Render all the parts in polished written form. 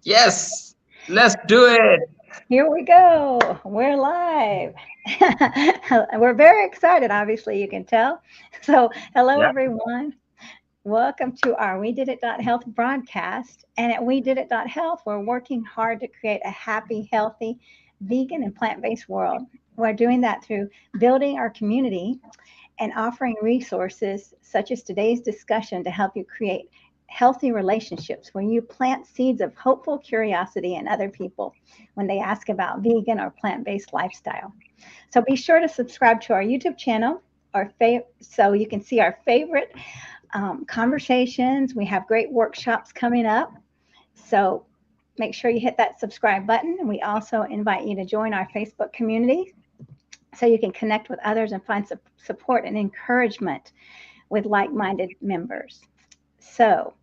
Yes, let's do it. Here we go. We're live. We're very excited, obviously, you can tell. So, hello, Yeah. everyone. Welcome to our We Did It Health broadcast. And at We Did It Health, we're working hard to create a happy, healthy, vegan, and plant based world. We're doing that through building our community and offering resources such as today's discussion to help you create healthy relationships where you plant seeds of hopeful curiosity in other people when they ask about vegan or plant-based lifestyle. So be sure to subscribe to our YouTube channel so you can see our favorite conversations. We have great workshops coming up. So make sure you hit that subscribe button. And we also invite you to join our Facebook community so you can connect with others and find support and encouragement with like-minded members. So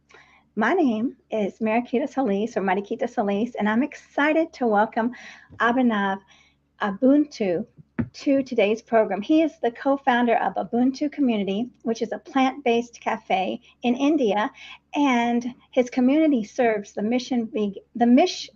my name is Mariquita Solis or Mariquita Solis, and I'm excited to welcome Abhinav Ubuntu to today's program. He is the co-founder of Ubuntu Community, which is a plant-based cafe in India, and his community serves the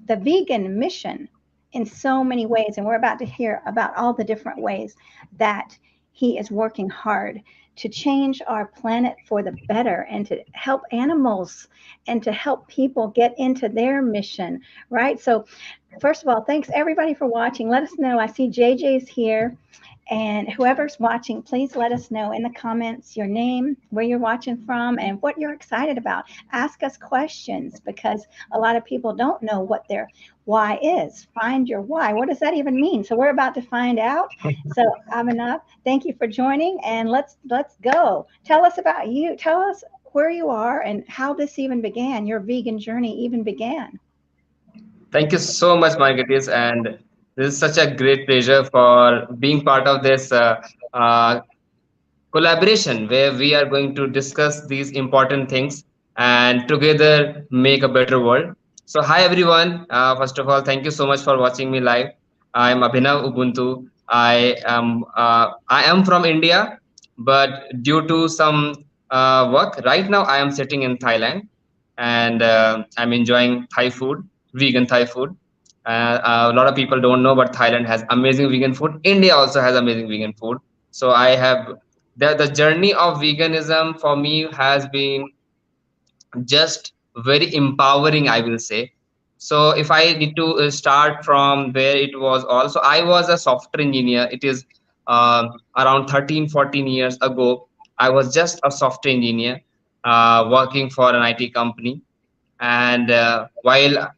vegan mission in so many ways. And we're about to hear about all the different ways that he is working hard to change our planet for the better and to help animals and to help people get into their mission, right? So first of all, thanks everybody for watching. Let us know. I see JJ's here. And whoever's watching, please let us know in the comments your name, where you're watching from, and what you're excited about. Ask us questions because a lot of people don't know what their why is. Find your why. What does that even mean? So we're about to find out. So Abhinav, thank you for joining, and let's go. Tell us about you. Tell us where you are and how this even began. Your vegan journey even began. Thank you so much, Margaret. And this is such a great pleasure for being part of this collaboration where we are going to discuss these important things and together make a better world. So, hi everyone. First of all, thank you so much for watching me live. I'm Abhinav Ubuntu. I am from India, but due to some work right now, I am sitting in Thailand, and I'm enjoying Thai food, vegan Thai food. A lot of people don't know, but Thailand has amazing vegan food. India also has amazing vegan food. So I have the journey of veganism for me has been just very empowering, I will say. So if I need to start from where it was also, I was a software engineer. It is around 13 14 years ago. I was just a software engineer working for an IT company. And while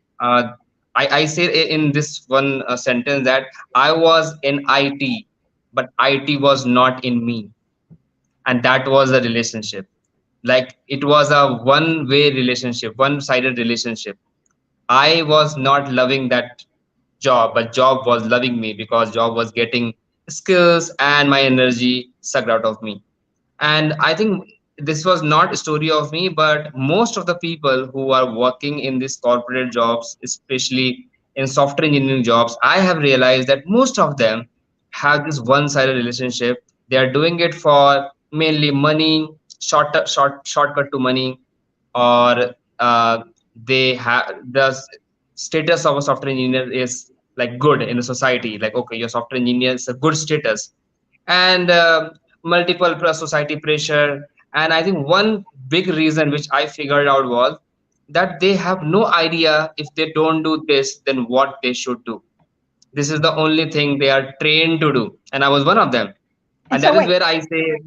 I say in this one sentence that I was in IT, but IT was not in me, and that was a relationship. Like it was a one-way relationship, one-sided relationship. I was not loving that job, but job was loving me because job was getting skills and my energy sucked out of me. And I think this was not a story of me, but most of the people who are working in these corporate jobs, especially in software engineering jobs, I have realized that most of them have this one-sided relationship. They are doing it for mainly money, shortcut to money, or they have the status of a software engineer is like good in the society. Like, okay, your software engineer is a good status, and multiple society pressure. And I think one big reason which I figured out was that they have no idea if they don't do this, then what they should do. This is the only thing they are trained to do, and I was one of them. And And so that is wait, where I say,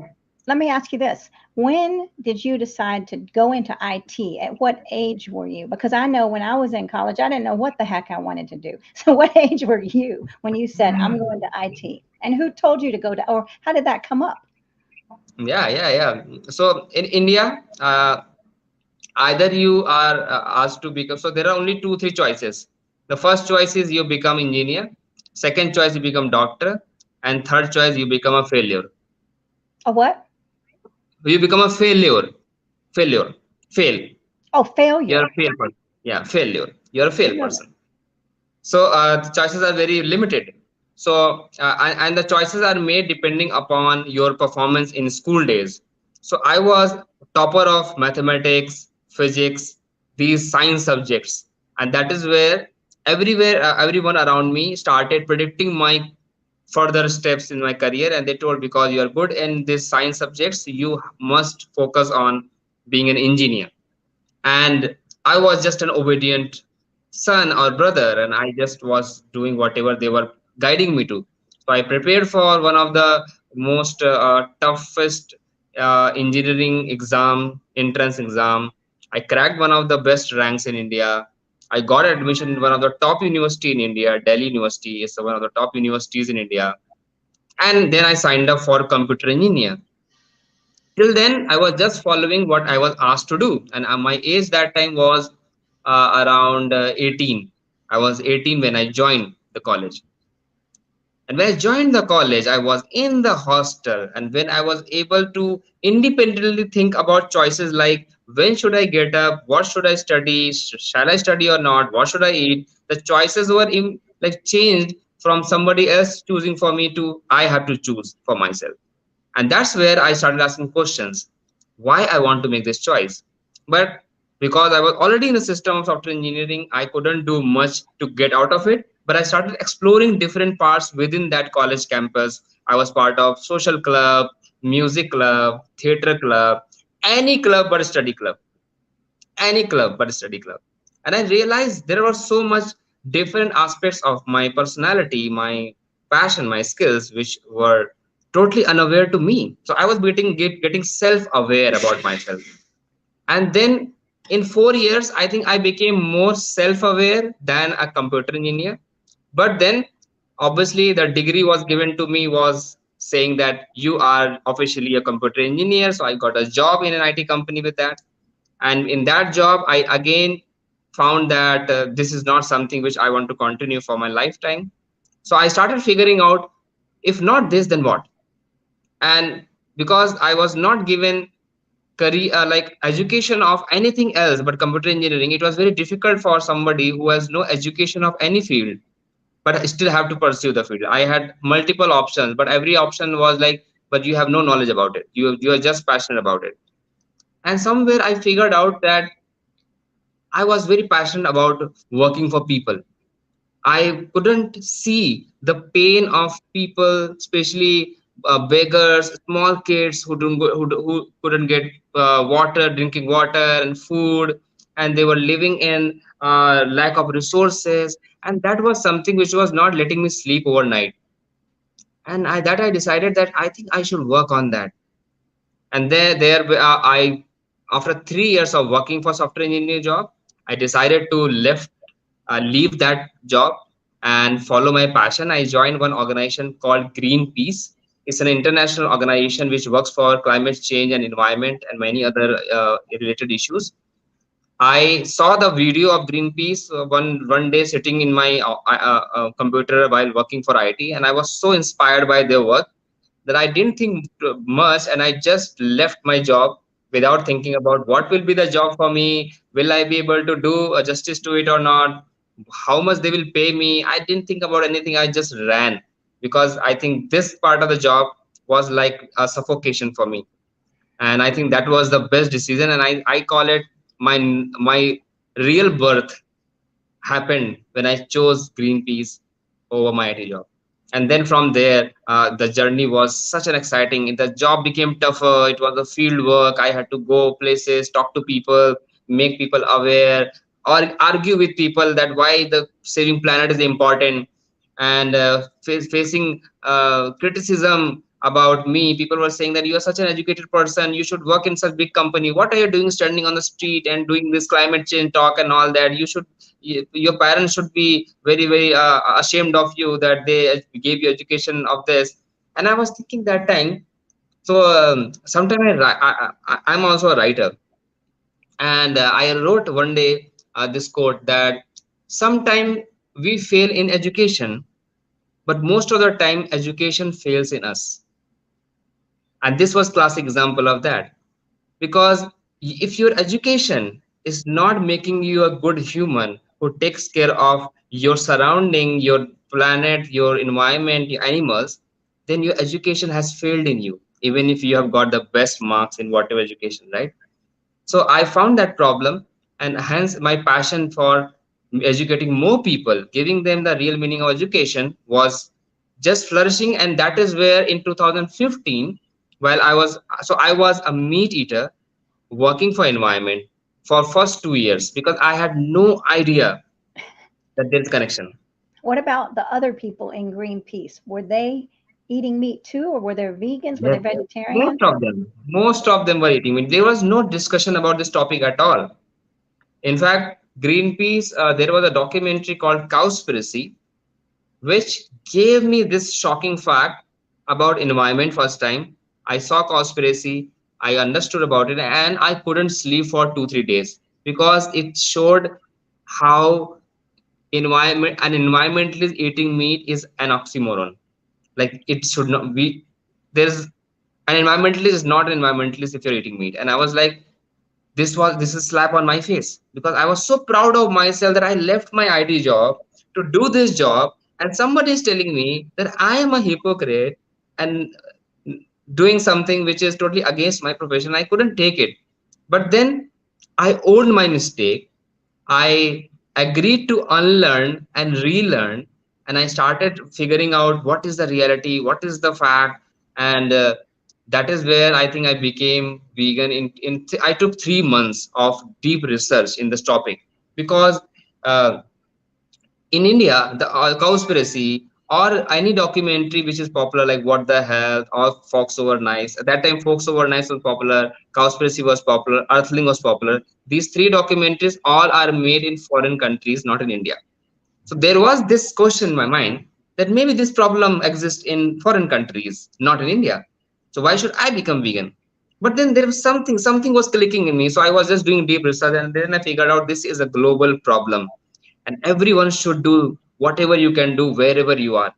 let me ask you this. When did you decide to go into IT? At what age were you? Because I know when I was in college, I didn't know what the heck I wanted to do. So, what age were you when you said, I'm going to IT? And who told you to go to, or how did that come up? yeah. So in India, either you are asked to become, so there are only two three choices. The first choice is you become engineer, second choice you become doctor, and third choice you become a failure. A what? You become a failure, fail. Oh, You're failure. a fail person. Yeah, failure. You're a fail Really? person. So the choices are very limited. So and the choices are made depending upon your performance in school days. So I was topper of mathematics, physics, these science subjects. And that is where everyone around me started predicting my further steps in my career, and they told, because you are good in these science subjects, you must focus on being an engineer. And I was just an obedient son or brother, and I just was doing whatever they were guiding me to. So I prepared for one of the most toughest engineering exam, entrance exam. I cracked one of the best ranks in India. I got admission in one of the top university in India. Delhi University is one of the top universities in India. And then I signed up for computer engineer. Till then, I was just following what I was asked to do, and my age that time was around 18. I was 18 when I joined the college. And when I joined the college, I was in the hostel, and when I was able to independently think about choices like when should I get up, what should I study, shall I study or not, what should I eat, the choices were like changed from somebody else choosing for me to I have to choose for myself. And that's where I started asking questions why I want to make this choice. But because I was already in the system of software engineering, I couldn't do much to get out of it. But I started exploring different parts within that college campus. I was part of social club, music club, theater club, any club but study club, any club but study club. And I realized there were so much different aspects of my personality, my passion, my skills, which were totally unaware to me. So I was getting self-aware about myself. And then in 4 years, I think I became more self-aware than a computer engineer. But then obviously the degree was given to me was saying that you are officially a computer engineer. So I got a job in an IT company with that. And in that job I again found that this is not something which I want to continue for my lifetime. So I started figuring out, if not this, then what? And because I was not given career like education of anything else but computer engineering, it was very difficult for somebody who has no education of any field but I still have to pursue the field. I had multiple options, but every option was like, but you have no knowledge about it, you are just passionate about it. And somewhere I figured out that I was very passionate about working for people. I couldn't see the pain of people, especially beggars, small kids who couldn't get water, drinking water, and food, and they were living in lack of resources, and that was something which was not letting me sleep overnight. And I decided that I think I should work on that. And there I after 3 years of working for software engineer job, I decided to leave that job and follow my passion. I joined one organization called Greenpeace. It's an international organization which works for climate change and environment and many other related issues. I saw the video of Greenpeace one day sitting in my computer while working for IT, and I was so inspired by their work that I didn't think much, and I just left my job without thinking about what will be the job for me. Will I be able to do justice to it or not? How much they will pay me? I didn't think about anything. I just ran because I think this part of the job was like a suffocation for me, and I think that was the best decision. And I call it my real birth happened when I chose Greenpeace over my IT job. And then from there, the journey was such an exciting. The job became tougher. It was a field work. I had to go places, talk to people, make people aware, or argue with people that why the saving planet is important. And facing criticism about me, people were saying that you are such an educated person. You should work in such big company. What are you doing standing on the street and doing this climate change talk and all that? You should your parents should be very ashamed of you that they gave you education of this. And I was thinking that time. So sometime I'm also a writer, and I wrote one day this quote that sometime we fail in education, but most of the time education fails in us. And this was classic example of that, because if your education is not making you a good human who takes care of your surrounding, your planet, your environment, your animals, then your education has failed in you, even if you have got the best marks in whatever education, right? So I found that problem, and hence my passion for educating more people, giving them the real meaning of education was just flourishing. And that is where in 2015, while I was a meat eater working for environment for first 2 years because I had no idea that there's connection. What about the other people in Greenpeace? Were they eating meat too, or were they vegans? Were they Yes. vegetarians? Most of them were eating meat. There was no discussion about this topic at all. In fact, Greenpeace, there was a documentary called Cowspiracy, which gave me this shocking fact about environment first time. I saw Cowspiracy, I understood about it, and I couldn't sleep for 2 3 days because it showed how an environmentalist eating meat is an oxymoron. Like it should not be. There's an environmentalist is not an environmentalist if you're eating meat. And I was like, this is slap on my face because I was so proud of myself that I left my IT job to do this job, and somebody is telling me that I am a hypocrite and doing something which is totally against my profession. I couldn't take it, but then I owned my mistake. I agreed to unlearn and relearn, and I started figuring out what is the reality, what is the fact, and that is where I think I became vegan. I took 3 months of deep research in this topic because uh, in India, the Cowspiracy or any documentary which is popular, like What the Health or Fox Over Knives. At that time, Fox Over Knives was popular, Cowspiracy was popular, Earthling was popular. These three documentaries all are made in foreign countries, not in India. So there was this question in my mind that maybe this problem exists in foreign countries, not in India. So why should I become vegan? But then there was something was clicking in me. So I was just doing deep research, and then I figured out this is a global problem and everyone should do whatever you can do wherever you are.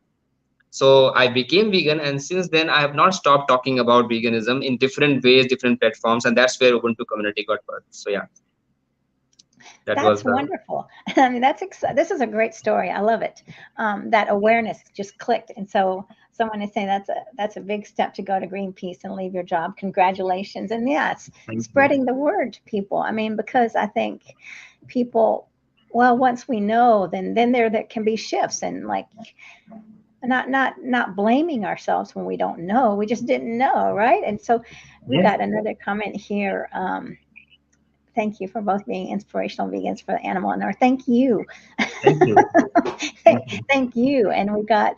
So I became vegan, and since then I have not stopped talking about veganism in different ways, different platforms, and that's where Ubuntu community got birth. So yeah, that That's was the wonderful. I mean, this is a great story. I love it. That awareness just clicked, and so someone is saying that's a big step to go to Greenpeace and leave your job. Congratulations! And yes, thank you. spreading the word to people. I mean, because I think people, well, once we know, then there can be shifts and like not blaming ourselves when we don't know. We just didn't know, right? And so we Yes, got another comment here. Thank you for both being inspirational vegans for the animal and earth. Thank you. thank you. Thank you. Thank you. And we got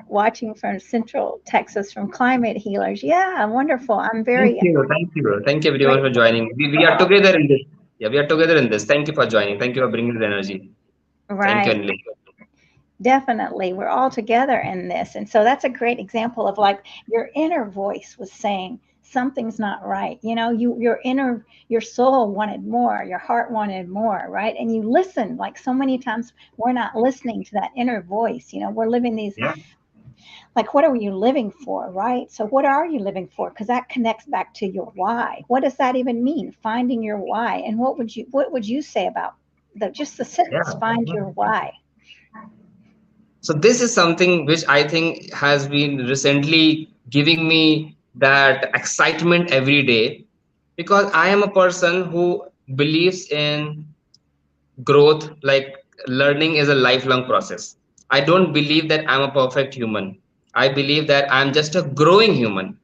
watching from Central Texas from Climate Healers. Yeah, wonderful. I'm Thank very you. Thank you. Thank you everyone for grateful. joining. We are together in this. Yeah, we are together in this. Thank you for joining. Thank you for bringing the energy. Thank you, Right. Anil. Definitely. We're all together in this. And so that's a great example of like your inner voice was saying something's not right. You know, your soul wanted more, your heart wanted more, right? And you listen like so many times we're not listening to that inner voice. You know, we're living these Yeah, like what are you living for, right? So what are you living for? Because that connects back to your why. What does that even mean? Finding your why. And what would you say about just the sentence, yeah. find your why? So this is something which I think has been recently giving me that excitement every day because I am a person who believes in growth, like learning is a lifelong process. I don't believe that I'm a perfect human. I believe that I'm just a growing human,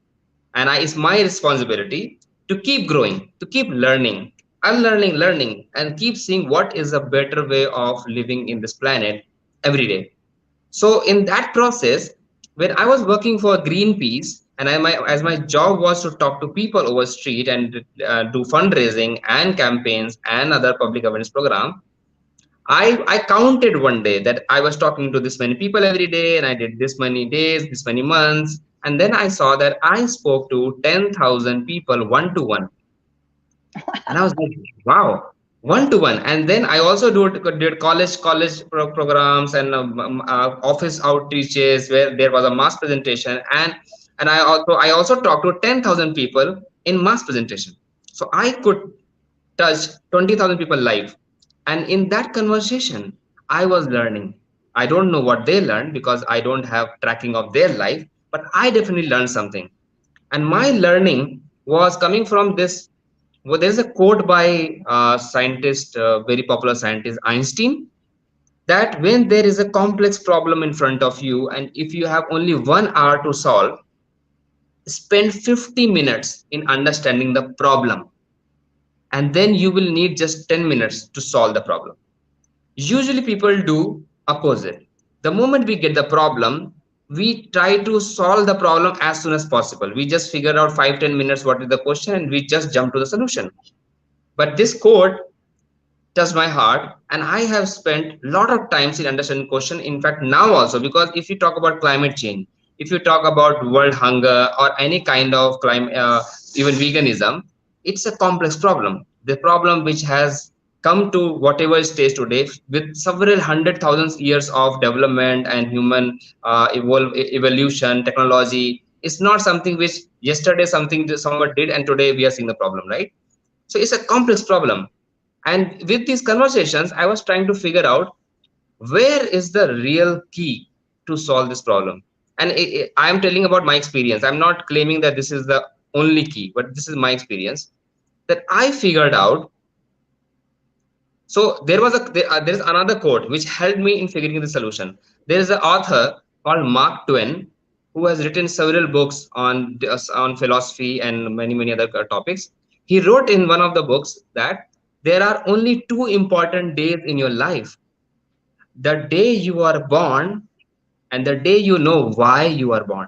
and it's my responsibility to keep growing, to keep learning, learning, and keep seeing what is a better way of living in this planet every day. So in that process, when I was working for Greenpeace, and as my job was to talk to people over street and do fundraising and campaigns and other public awareness program, I counted one day that I was talking to this many people every day, and I did this many days, this many months, and then I saw that I spoke to 10,000 people one to one, and I was like, wow, one to one. And then I also did college programs and office outreaches where there was a mass presentation, and I also talked to 10,000 people in mass presentation. So I could touch 20,000 people live, and in that conversation, I was learning. I don't know what they learned because I don't have tracking of their life, but I definitely learned something. And my learning was coming from this. Well, there's a quote by scientist, very popular scientist Einstein. that when there is a complex problem in front of you, and if you have only 1 hour to solve, spend 50 minutes in understanding the problem, and then you will need just 10 minutes to solve the problem. Usually people do opposite. The moment we get the problem, we try to solve the problem as soon as possible. We just figure out 5-10 minutes what is the question and we just jump to the solution. But this code touched my heart, and I have spent a lot of times in understanding question, in fact now also, because if you talk about climate change, if you talk about world hunger or any kind of climate, even veganism, it's a complex problem, the problem which has come to whatever stage today with several hundred thousands years of development and human evolution technology. It's not something which yesterday something someone did and today we are seeing the problem, right? So it's a complex problem. And with these conversations, I was trying to figure out where is the real key to solve this problem. And I am telling about my experience. I'm not claiming that this is the only key, but this is my experience that I figured out. So there is another quote which helped me in figuring the solution. There is an author called Mark Twain who has written several books on philosophy and many other topics. He wrote in one of the books that there are only two important days in your life: the day you are born and the day you know why you are born.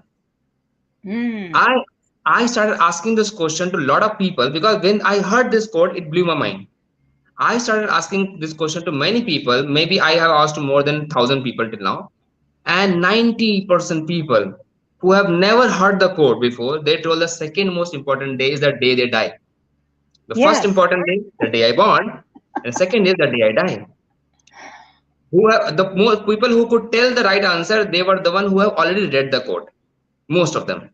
Mm. I I started asking this question to a lot of people because when I heard this quote, it blew my mind. I started asking this question to many people. Maybe I have asked more than 1,000 people till now. And 90% people who have never heard the quote before, they told the second most important day is the day they die. The first Yes. important day, the day I born, and second is the day I die. Who have the more people who could tell the right answer, they were the one who have already read the quote. Most of them.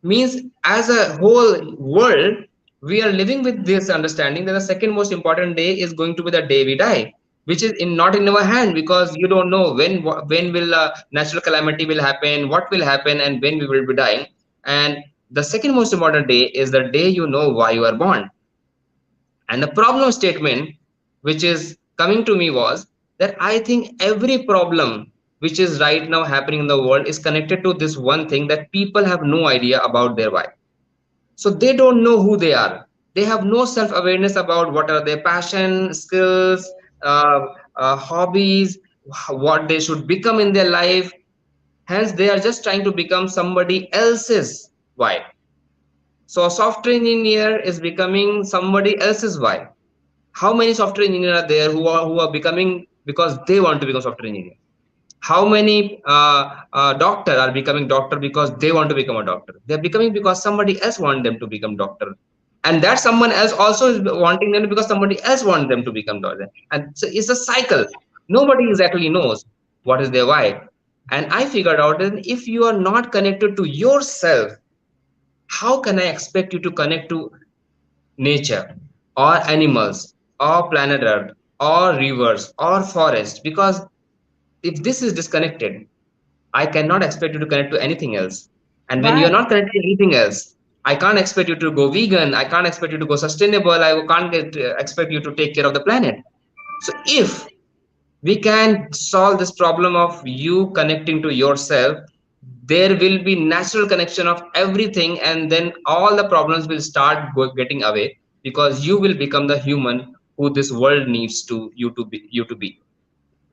Means as a whole world, we are living with this understanding that the second most important day is going to be the day we die, which is in not in our hand, because you don't know when will natural calamity will happen, what will happen, and when we will be dying. And the second most important day is the day you know why you are born. And the problem statement which is coming to me was that I think every problem which is right now happening in the world is connected to this one thing, that people have no idea about their why. So they don't know who they are. They have no self awareness about what are their passion, skills, hobbies, what they should become in their life. Hence they are just trying to become somebody else's why. So a software engineer is becoming somebody else's why. How many software engineers are there who are becoming because they want to become software engineer? How many doctor are becoming doctor because they want to become a doctor? They're becoming because somebody else want them to become doctor, and that someone else also is wanting them because somebody else wants them to become doctor. And so it's a cycle. Nobody exactly knows what is their why. And I figured out that if you are not connected to yourself, how can I expect you to connect to nature or animals or planet earth or rivers or forest? Because if this is disconnected, I cannot expect you to connect to anything else. And when you're Right. not connected to anything else, I can't expect you to go vegan. I can't expect you to go sustainable. I can't expect you to take care of the planet. So if we can solve this problem of you connecting to yourself, there will be natural connection of everything, and then all the problems will start getting away, because you will become the human who this world needs to you to be.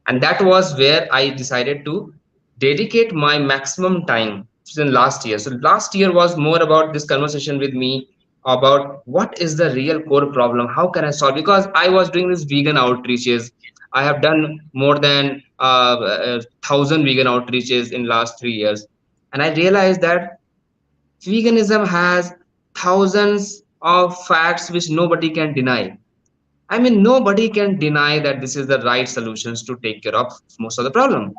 And that was where I decided to dedicate my maximum time in last year. So last year was more about this conversation with me about what is the real core problem, how can I solve, because I was doing this vegan outreaches. I have done more than 1,000 vegan outreaches in last 3 years, and I realized that veganism has thousands of facts which nobody can deny. I mean, nobody can deny that this is the right solutions to take care of most of the problem.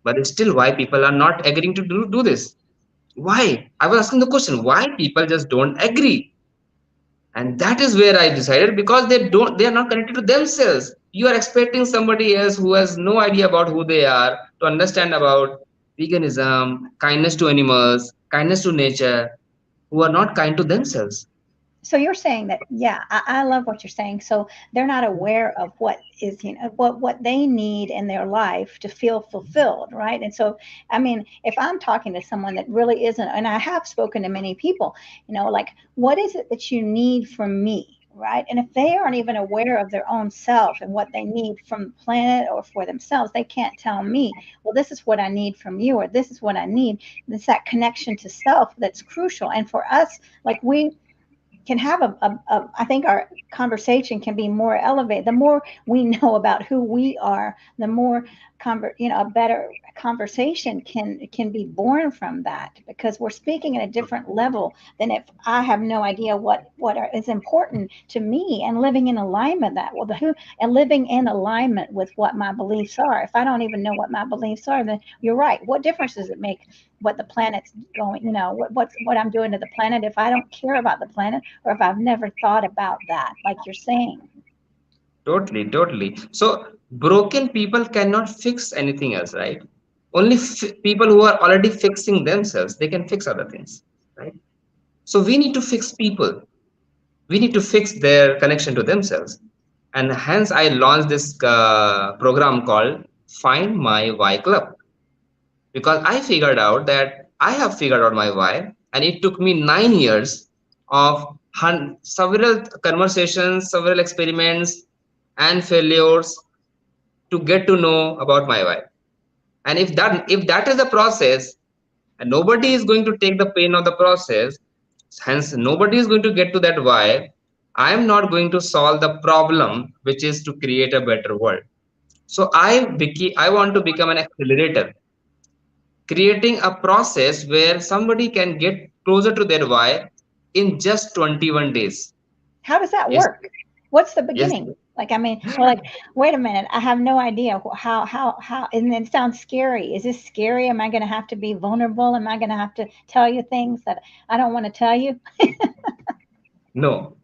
But it's still why people are not agreeing to do this. Why? I was asking the question, why people just don't agree? And that is where I decided, because they are not connected to themselves. You are expecting somebody else who has no idea about who they are to understand about veganism, kindness to animals, kindness to nature, who are not kind to themselves. So you're saying that, yeah, I love what you're saying. So they're not aware of what is, what they need in their life to feel fulfilled, right? And so, I mean, if I'm talking to someone that really isn't, and I have spoken to many people, like, what is it that you need from me? Right. And if they aren't even aware of their own self and what they need from the planet or for themselves, they can't tell me, well, this is what I need from you, or this is what I need. It's that connection to self that's crucial. And for us, like, we can have I think our conversation can be more elevated. The more we know about who we are, the more a better conversation can be born from that, because we're speaking at a different level than if I have no idea is important to me, and living in alignment that well the who and living in alignment with what my beliefs are. If I don't even know what my beliefs are, then you're right. What difference does it make what the planet's going, what I'm doing to the planet if I don't care about the planet, or if I've never thought about that, like you're saying? Totally, totally. So broken people cannot fix anything else, right? Only people who are already fixing themselves, they can fix other things, right? So we need to fix people. We need to fix their connection to themselves. And hence I launched this program called Find My Why Club, because I figured out that I have figured out my why, and it took me 9 years of several conversations, several experiments, and failures to get to know about my why. And if that is the process, and nobody is going to take the pain of the process, hence nobody is going to get to that why, I am not going to solve the problem, which is to create a better world. So I want to become an accelerator, creating a process where somebody can get closer to their why in just 21 days. How does that Yes, work? What's the yes. beginning? Like, I mean, well, like, wait a minute, I have no idea how, and it sounds scary. Is this scary? Am I going to have to be vulnerable? Am I going to have to tell you things that I don't want to tell you? No.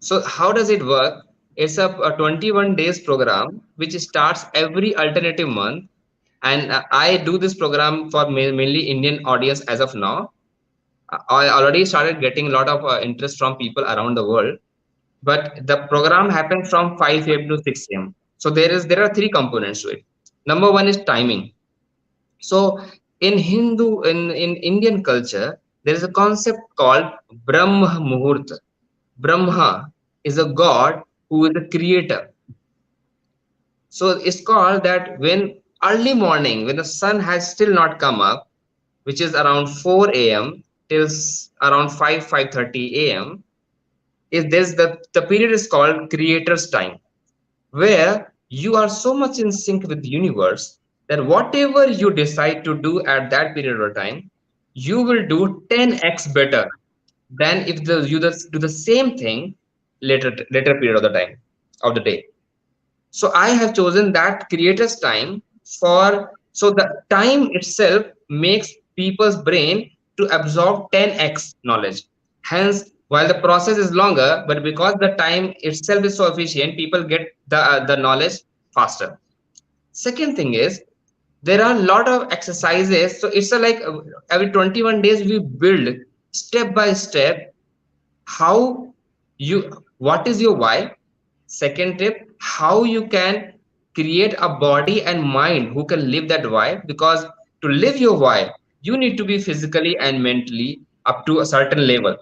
So how does it work? It's a 21 days program which starts every alternative month, and I do this program for mainly Indian audience as of now. I already started getting a lot of interest from people around the world, but the program happens from 5 a.m. to 6 a.m. So there are three components to it. Number one is timing. So in Indian culture, there is a concept called Brahma Muhurta. Brahma is a god who is the creator. So it's called that when early morning, when the sun has still not come up, which is around 4 a.m. till around 5:30 a.m., is this the period is called creator's time, where you are so much in sync with the universe that whatever you decide to do at that period of time, you will do 10x better than if you just do the same thing later period of the time of the day. So I have chosen that creator's time for, so the time itself makes people's brain to absorb 10x knowledge. Hence, while the process is longer, but because the time itself is so efficient, people get the knowledge faster. Second thing is, there are a lot of exercises. So it's a like every 21 days we build step by step how you, what is your why. Second tip, how you can create a body and mind who can live that why, because to live your why you need to be physically and mentally up to a certain level.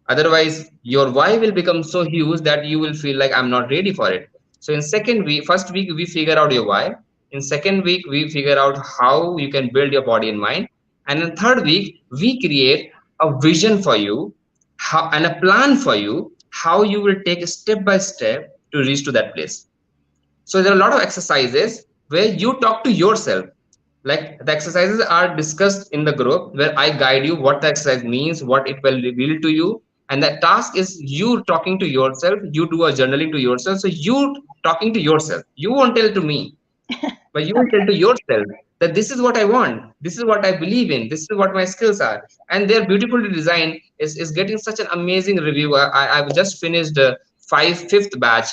Otherwise your why will become so huge that you will feel like I'm not ready for it. So in second week, first week we figure out your why. In second week we figure out how you can build your body and mind. And in third week we create a vision for you, how, and a plan for you, how you will take step by step to reach to that place. So there are a lot of exercises where you talk to yourself. Like the exercises are discussed in the group where I guide you what the exercise means, what it will reveal to you. And the task is you talking to yourself. You do a journaling to yourself. So you talking to yourself. You won't tell to me, but you will tell Okay. to yourself that this is what I want, this is what I believe in, this is what my skills are. And they're beautifully designed. Is getting such an amazing review. I've just finished the fifth batch,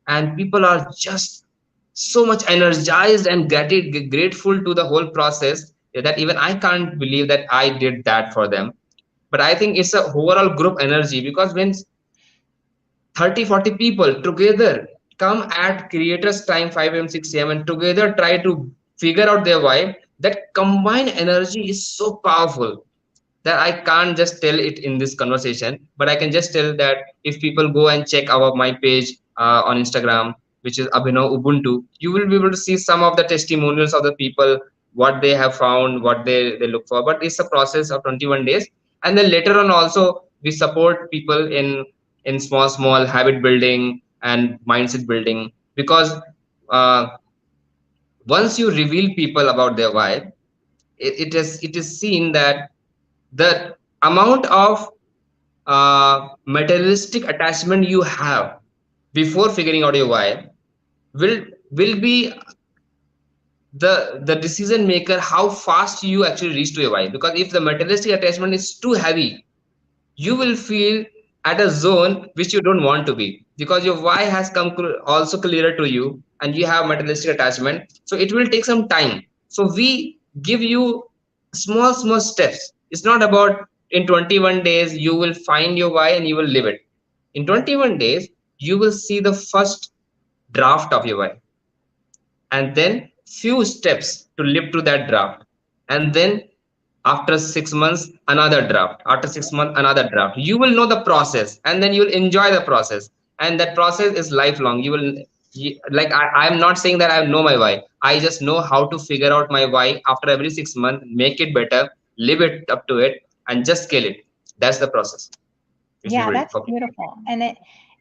and people are just so much energized and grateful to the whole process that even I can't believe that I did that for them. But I think it's a overall group energy, because when 30, 40 people together come at creators time 5 a.m., 6 a.m. and together try to figure out their why, that combined energy is so powerful that I can't just tell it in this conversation, but I can just tell that if people go and check our my page on Instagram, which is Abhinav Ubuntu, you will be able to see some of the testimonials of the people, what they have found, what they look for. But it's a process of 21 days, and then later on also we support people in small habit building and mindset building, because uh, once you reveal people about their why, it is seen that the amount of materialistic attachment you have before figuring out your why will will be the decision maker how fast you actually reach to your why. Because if the materialistic attachment is too heavy, you will feel at a zone which you don't want to be, because your why has come also clearer to you and you have materialistic attachment, so it will take some time. So we give you small steps. It's not about in 21 days you will find your why and you will live it. In 21 days you will see the first draft of your why, and then few steps to live to that draft, and then after 6 months another draft, after 6 months another draft. You will know the process and then you will enjoy the process, and that process is lifelong. You will like I'm not saying that I know my why, I just know how to figure out my why after every 6 months, make it better, live it up to it, and just scale it. That's the process which we Yeah, build that's for people. beautiful.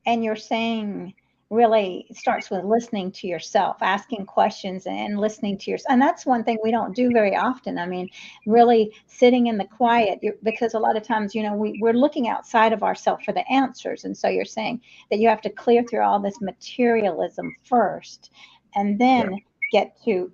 And you're saying really it starts with listening to yourself, asking questions and listening to yourself. And that's one thing we don't do very often. I mean, really sitting in the quiet, because a lot of times, we're looking outside of ourselves for the answers. And so you're saying that you have to clear through all this materialism first and Yeah, then get to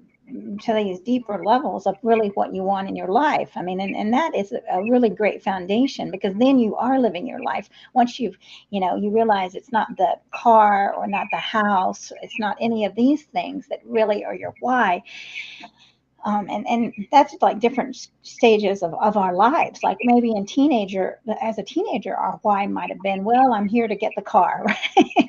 these deeper levels of really what you want in your life. I mean, and that is a really great foundation, because then you are living your life. Once you realize it's not the car or not the house, it's not any of these things that really are your why. And that's like different stages of our lives. Like maybe as a teenager, our why might have been, well, I'm here to get the car, right?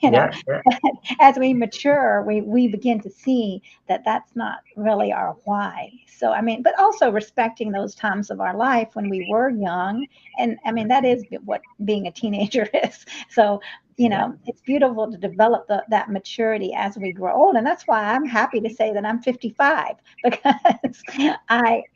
you know, yeah, yeah, but as we mature, we begin to see that that's not really our why. So, I mean, but also respecting those times of our life when we were young. And I mean, that is what being a teenager is. So, yeah, it's beautiful to develop that maturity as we grow old. And that's why I'm happy to say that I'm 55,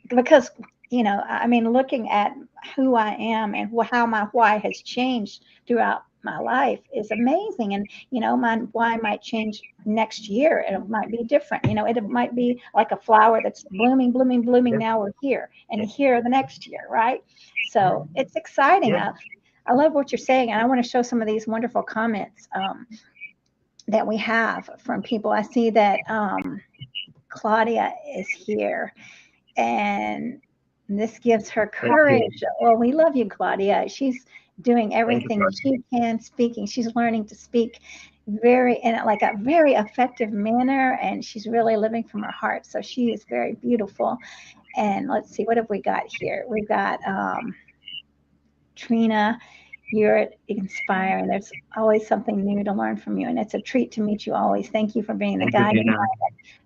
because I mean, looking at who I am and how my why has changed throughout my life is amazing. And, my why might change next year. It might be different. It might be like a flower that's blooming, blooming, blooming. yeah, Now we're here and yeah, here the next year, right? So it's exciting. yeah. I love what you're saying, and I want to show some of these wonderful comments that we have from people. I see that Claudia is here, and this gives her Thank you. courage. Well, we love you, Claudia. She's doing Thank you, everything Claudia. she can, speaking. She's learning to speak in like a very effective manner, and she's really living from her heart. So she is very beautiful. And let's see, what have we got here? We've got Trina. You're inspiring. There's always something new to learn from you, and it's a treat to meet you always. Thank you for being the Thank you, guiding Tina. light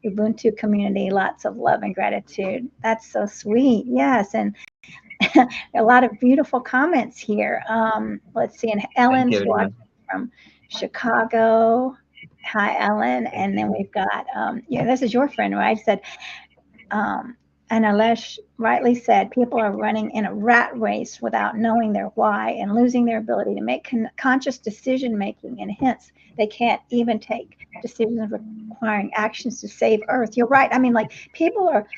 of Ubuntu community. Lots of love and gratitude. That's so sweet. Yes, and a lot of beautiful comments here. Let's see, and Thank you, Ellen's everyone. watching from Chicago. Hi, Ellen. Thank And you. then we've got, yeah, this is your friend, right? Said, um, and Alesh rightly said, people are running in a rat race without knowing their why and losing their ability to make conscious decision making, and hence they can't even take decisions requiring actions to save Earth. You're right. I mean, like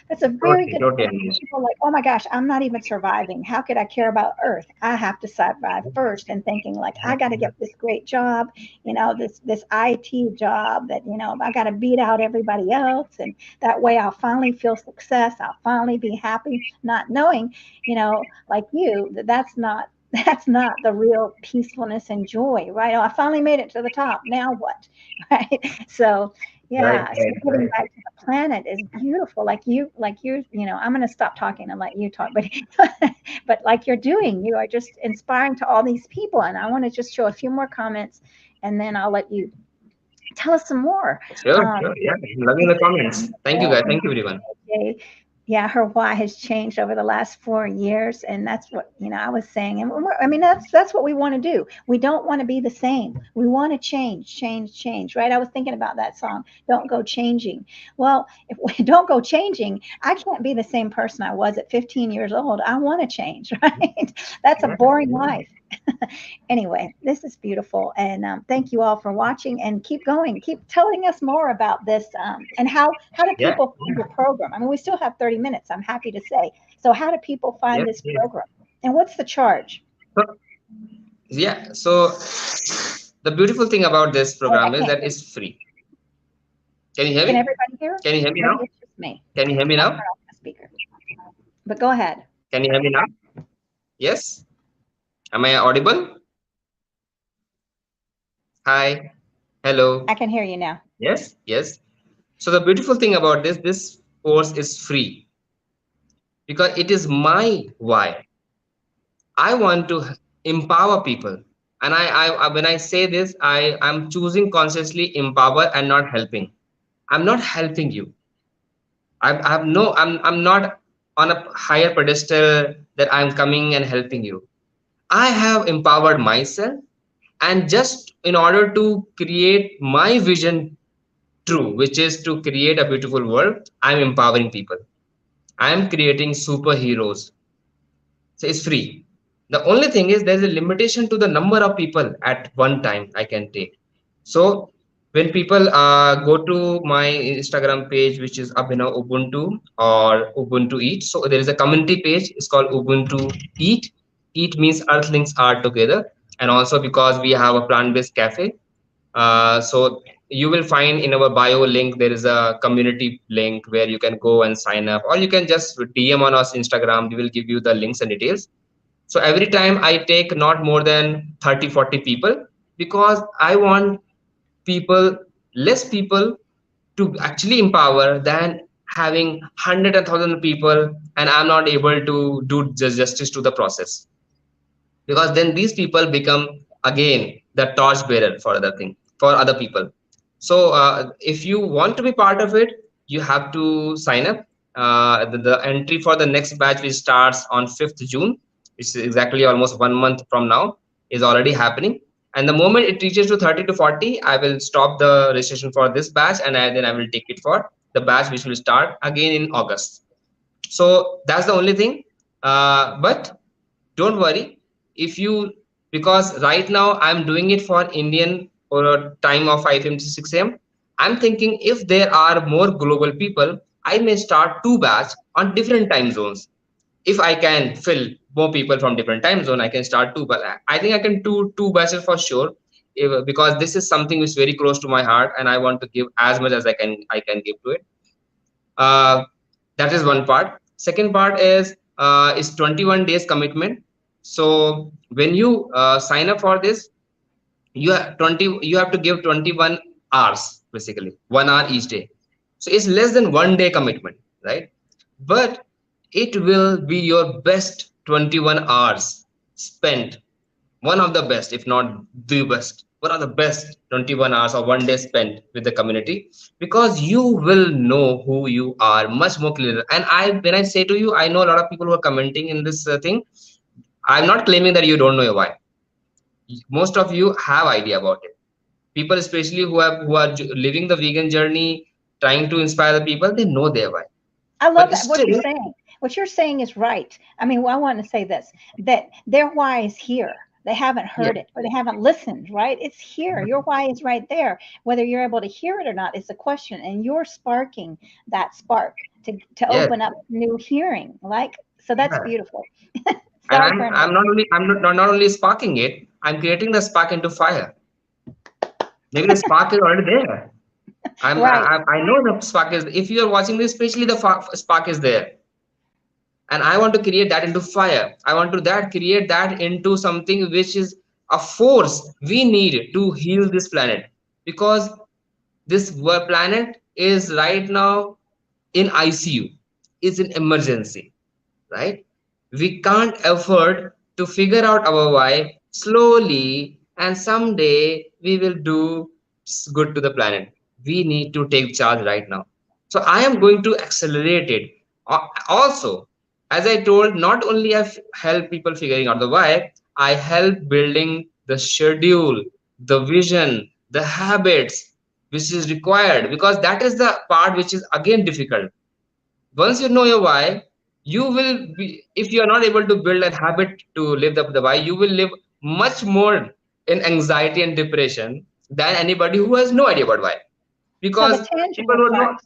that's a very Totally, good totally point. agree. People are like, oh my gosh, I'm not even surviving. How could I care about Earth? I have to survive first, and thinking like, I got to get this great job, this IT job that, I got to beat out everybody else. And that way I'll finally feel success. I'll finally be happy, not knowing, like you, that's not that's not the real peacefulness and joy, right? Oh, I finally made it to the top. Now what? Right? So Right, yeah, so right, getting right. back to the planet is beautiful. I'm going to stop talking and let you talk, but but like you're doing, you are just inspiring to all these people. And I want to just show a few more comments, and then I'll let you tell us some more. Sure, sure. Yeah, loving the comments. Thank you, guys. Um, Thank you, everyone. Okay. Yeah, her why has changed over the last 4 years, and that's what I was saying. And I mean, that's what we want to do. We don't want to be the same. We want to change, change, change. Right? I was thinking about that song. Don't go changing. Well, if we don't go changing, I can't be the same person I was at 15 years old. I want to change. Right? That's a Yeah, boring yeah, life. Anyway, this is beautiful. And thank you all for watching, and keep going. Keep telling us more about this, and how do yeah, people find your program? I mean, we still have 30 minutes, I'm happy to say. So how do people yeah, find this yeah. program? And what's the charge? So, yeah. So the beautiful thing about this Oh, I program is can't that hear. it's free. Can you hear Can me? everybody hear? Can you hear me Maybe now? it's just me. Can you hear me I'll now? turn off my speaker. But go ahead. Can you hear me now? Yes. Am I audible? Hi. Hello. I can hear you now. Yes. Yes. So the beautiful thing about this course is free because it is my why. I want to empower people. And when I say this, I'm choosing consciously empower and not helping. I'm not helping you. I'm not on a higher pedestal that I'm coming and helping you. I have empowered myself, and just in order to create my vision true, which is to create a beautiful world, I'm empowering people. I'm creating superheroes. So it's free. The only thing is there's a limitation to the number of people at one time I can take. So when people go to my Instagram page, which is Abhinav Ubuntu or Ubuntu Eat, so there is a community page. It's called Ubuntu Eat. Eat means Earthlings are together, and also because we have a plant-based cafe. So you will find in our bio link there is a community link where you can go and sign up, or you can just DM on us Instagram. We will give you the links and details. So every time I take not more than 30, 40 people because I want people, less people to actually empower than having hundred and thousand people and I'm not able to do justice to the process, because then these people become again the torch bearer for other people. So if you want to be part of it, you have to sign up. The entry for the next batch, which starts on 5th June, which is exactly almost 1 month from now, is already happening. And the moment it reaches to 30 to 40, I will stop the registration for this batch, and then I will take it for the batch which will start again in August. So that's the only thing. But don't worry, if you, because right now I'm doing it for Indian or a time of 5 a.m. to 6 a.m. I'm thinking if there are more global people, I may start two batch on different time zones. If I can fill more people from different time zone, I can start two. But I think I can do two batches for sure, because this is something which is very close to my heart, and I want to give as much as I can give to it. uh, that is one part. Second part is 21 days commitment. So when you sign up for this, you have to give 21 hours, basically 1 hour each day. So it's less than 1 day commitment, right? But it will be your best 21 hours spent, one of the best, if not the best, one of the best 21 hours or 1 day spent with the community, because you will know who you are much more clearer. And when I say to you, I know a lot of people who are commenting in this thing. I'm not claiming that you don't know your why. Most of you have idea about it. People, especially who are living the vegan journey, trying to inspire the people, they know their why. I love But that. What still, you're saying. What you're saying is right. I mean, well, I want to say this, that their why is here. They haven't yeah, heard it or they haven't listened, right? It's here. Your why is right there. Whether you're able to hear it or not is the question. And you're sparking that spark to yes, open up new hearing. Like, so that's yeah. beautiful. And Sorry I'm for I'm interrupting. not only not only sparking it, I'm creating the spark into fire. Maybe the spark is already there. Right. I know the spark is. If you are watching this, especially the spark is there, and I want to create that into fire. I want to that create that into something which is a force we need to heal this planet, because this planet is right now in ICU is an emergency, right? We can't afford to figure out our why slowly, and someday we will do good to the planet. We need to take charge right now. So I am going to accelerate it. Also, as I told, not only I help people figuring out the why, I help building the schedule, the vision, the habits which is required, because that is the part which is again difficult. Once you know your why, you will be, if you are not able to build a habit to live the why, you will live much more in anxiety and depression than anybody who has no idea about why. So the Because people tangible who know, parts,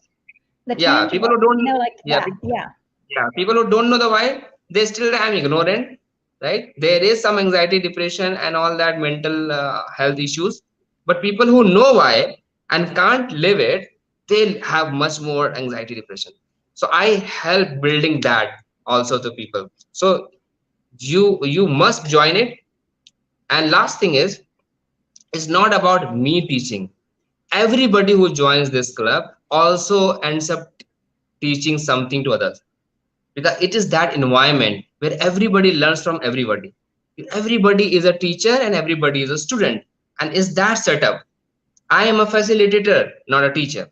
the yeah, people tangible, who don't, like the yeah, path. Yeah. yeah, people who don't know the why, they still I'm ignorant, right? There is some anxiety, depression, and all that mental health issues. But people who know why and can't live it, they have much more anxiety, depression. So I help building that also to people. So you must join it. And last thing is, it's not about me teaching. Everybody who joins this club also ends up teaching something to others, because it is that environment where everybody learns from everybody. Everybody is a teacher and everybody is a student, and is that setup. I am a facilitator, not a teacher,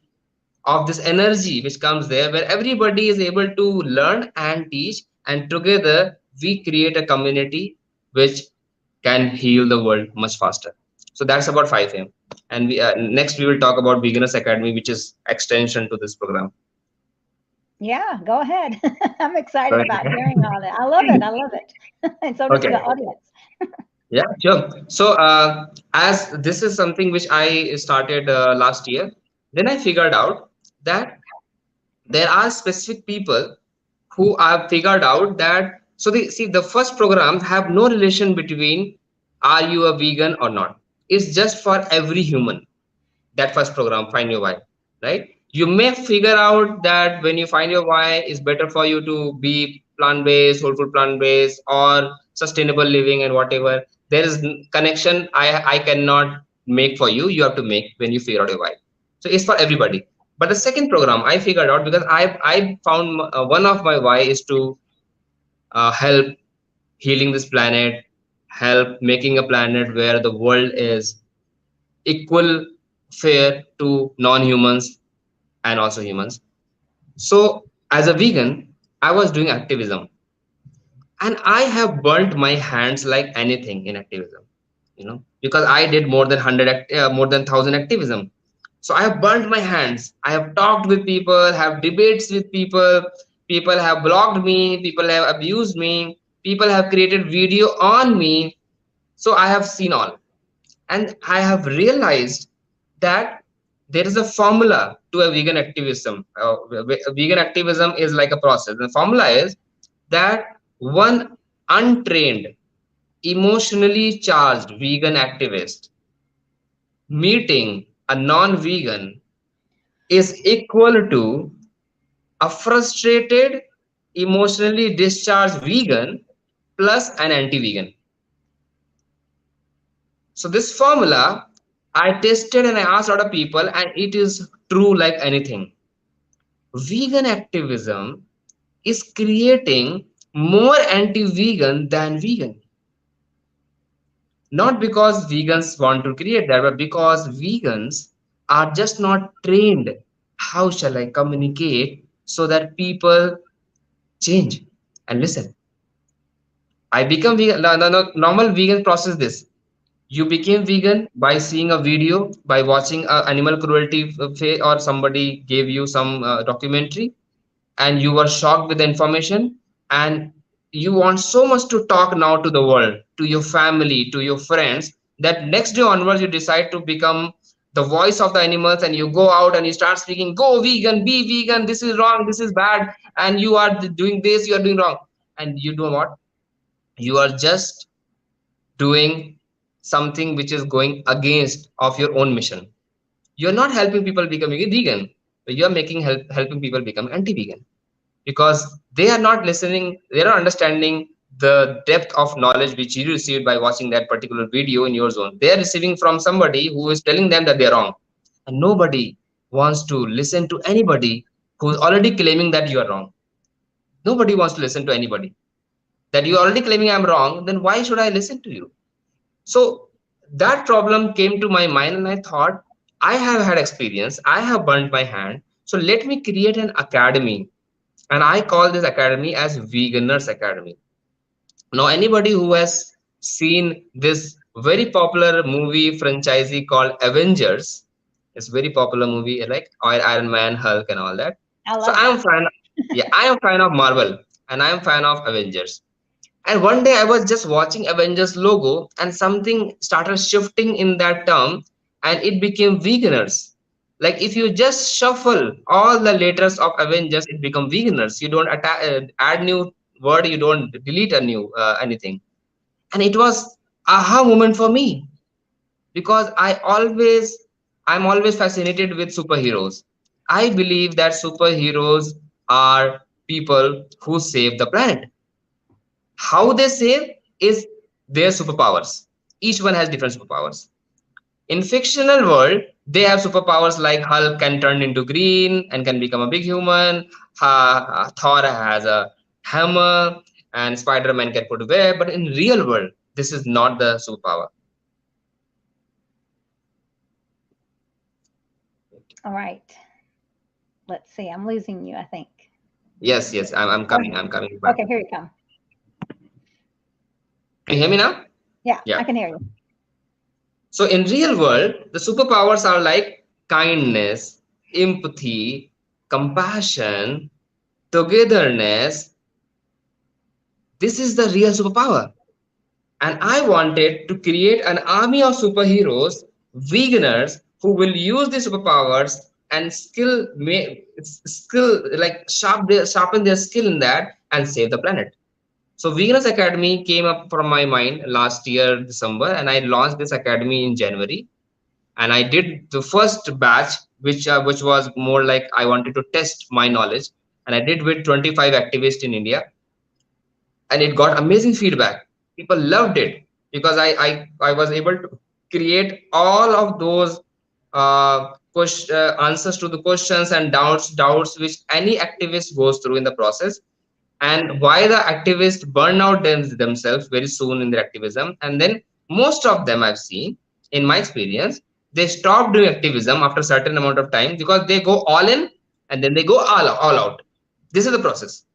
of this energy which comes there, where everybody is able to learn and teach, and together we create a community which can heal the world much faster. So that's about 5M. And next we will talk about Beginners Academy, which is extension to this program. Yeah, go ahead. I'm excited Right. about hearing all that. I love it. I love it. And so does Okay. the audience. Yeah, sure. So, as this is something which I started last year, then I figured out that there are specific people who have figured out that. So, they see the first program have no relation between are you a vegan or not. It's just for every human. That first program, find your why, right? You may figure out that when you find your why, it's better for you to be plant-based, whole food plant-based, or sustainable living, and whatever. There is connection I cannot make for you. You have to make when you figure out your why. So it's for everybody. But the second program I figured out, because I found one of my why is to help healing this planet, help making a planet where the world is equal, fair to non-humans and also humans. So as a vegan, I was doing activism, and I have burnt my hands like anything in activism, because I did more than 100 more than 1,000 activism. So I have burnt my hands. I have talked with people, have debates with people. People have blocked me. People have abused me. People have created video on me. So I have seen all. And I have realized that there is a formula to a vegan activism. Vegan activism is like a process. The formula is that one untrained, emotionally charged vegan activist meeting a non-vegan is equal to a frustrated, emotionally discharged vegan plus an anti-vegan. So this formula I tested and I asked a lot of people, and it is true like anything. Vegan activism is creating more anti-vegan than vegan. Not because vegans want to create that, but because vegans are just not trained. How shall I communicate so that people change and listen? I become vegan. Normal vegan process this. You became vegan by seeing a video, by watching animal cruelty or somebody gave you some documentary, and you were shocked with the information, and you want so much to talk now to the world, to your family, to your friends, that next day onwards you decide to become the voice of the animals, and you go out and you start speaking, go vegan, be vegan, this is wrong, this is bad, and you are doing this, you are doing wrong. And you know what? You are just doing something which is going against of your own mission. You're not helping people become vegan, but you're helping people become anti-vegan, because they are not listening, they're not understanding the depth of knowledge which you received by watching that particular video in your zone. They are receiving from somebody who is telling them that they're wrong, and nobody wants to listen to anybody who's already claiming that you are wrong. Nobody wants to listen to anybody. That you're already claiming I'm wrong, then why should I listen to you? So that problem came to my mind, and I thought, I have had experience, I have burnt my hand. So let me create an academy. And I call this academy as Veganers Academy. Now, anybody who has seen this very popular movie franchisee called Avengers, it's a very popular movie like Iron Man, Hulk, and all that. I So love I am that. fan, yeah, I am fan of Marvel, and I am fan of Avengers. And one day I was just watching Avengers logo, and something started shifting in that term, and it became veganers. Like if you just shuffle all the letters of Avengers, it become veganers. You don't add new word, you don't delete a new anything. And it was aha moment for me, because I'm always fascinated with superheroes. I believe that superheroes are people who save the planet. How they save is their superpowers. Each one has different superpowers. In fictional world, they have superpowers like Hulk can turn into green and can become a big human. Thor has a hammer, and Spider-Man can put web. But in real world, this is not the superpower. All right. Let's see. I'm losing you, I think. Yes, yes, I'm coming. Okay. I'm coming back. Okay, here you come. Can you hear me now? Yeah, I Yeah. can hear you. So in real world, the superpowers are like kindness, empathy, compassion, togetherness. This is the real superpower. And I wanted to create an army of superheroes, veganers, who will use these superpowers and skill like sharpen their skill in that and save the planet. So Veganers Academy came up from my mind last year, December, and I launched this academy in January. And I did the first batch, which was more like I wanted to test my knowledge, and I did with 25 activists in India, and it got amazing feedback. People loved it because I was able to create all of those answers to the questions and doubts which any activist goes through in the process, and why the activists burn out themselves very soon in their activism. And then most of them I've seen in my experience, they stop doing activism after a certain amount of time because they go all in and then they go all out. This is the process,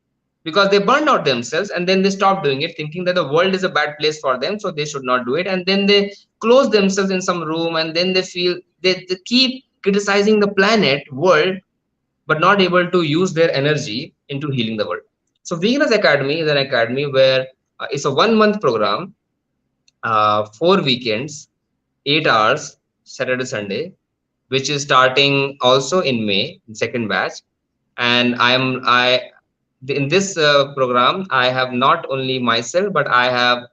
because they burned out themselves and then they stop doing it, thinking that the world is a bad place for them, so they should not do it. And then they close themselves in some room, and then they feel they keep criticizing the planet world, but not able to use their energy into healing the world. So Veganers Academy is an academy where it's a 1 month program, 4 weekends, 8 hours, Saturday, Sunday, which is starting also in May, second batch. And I in this program, I have not only myself, but I have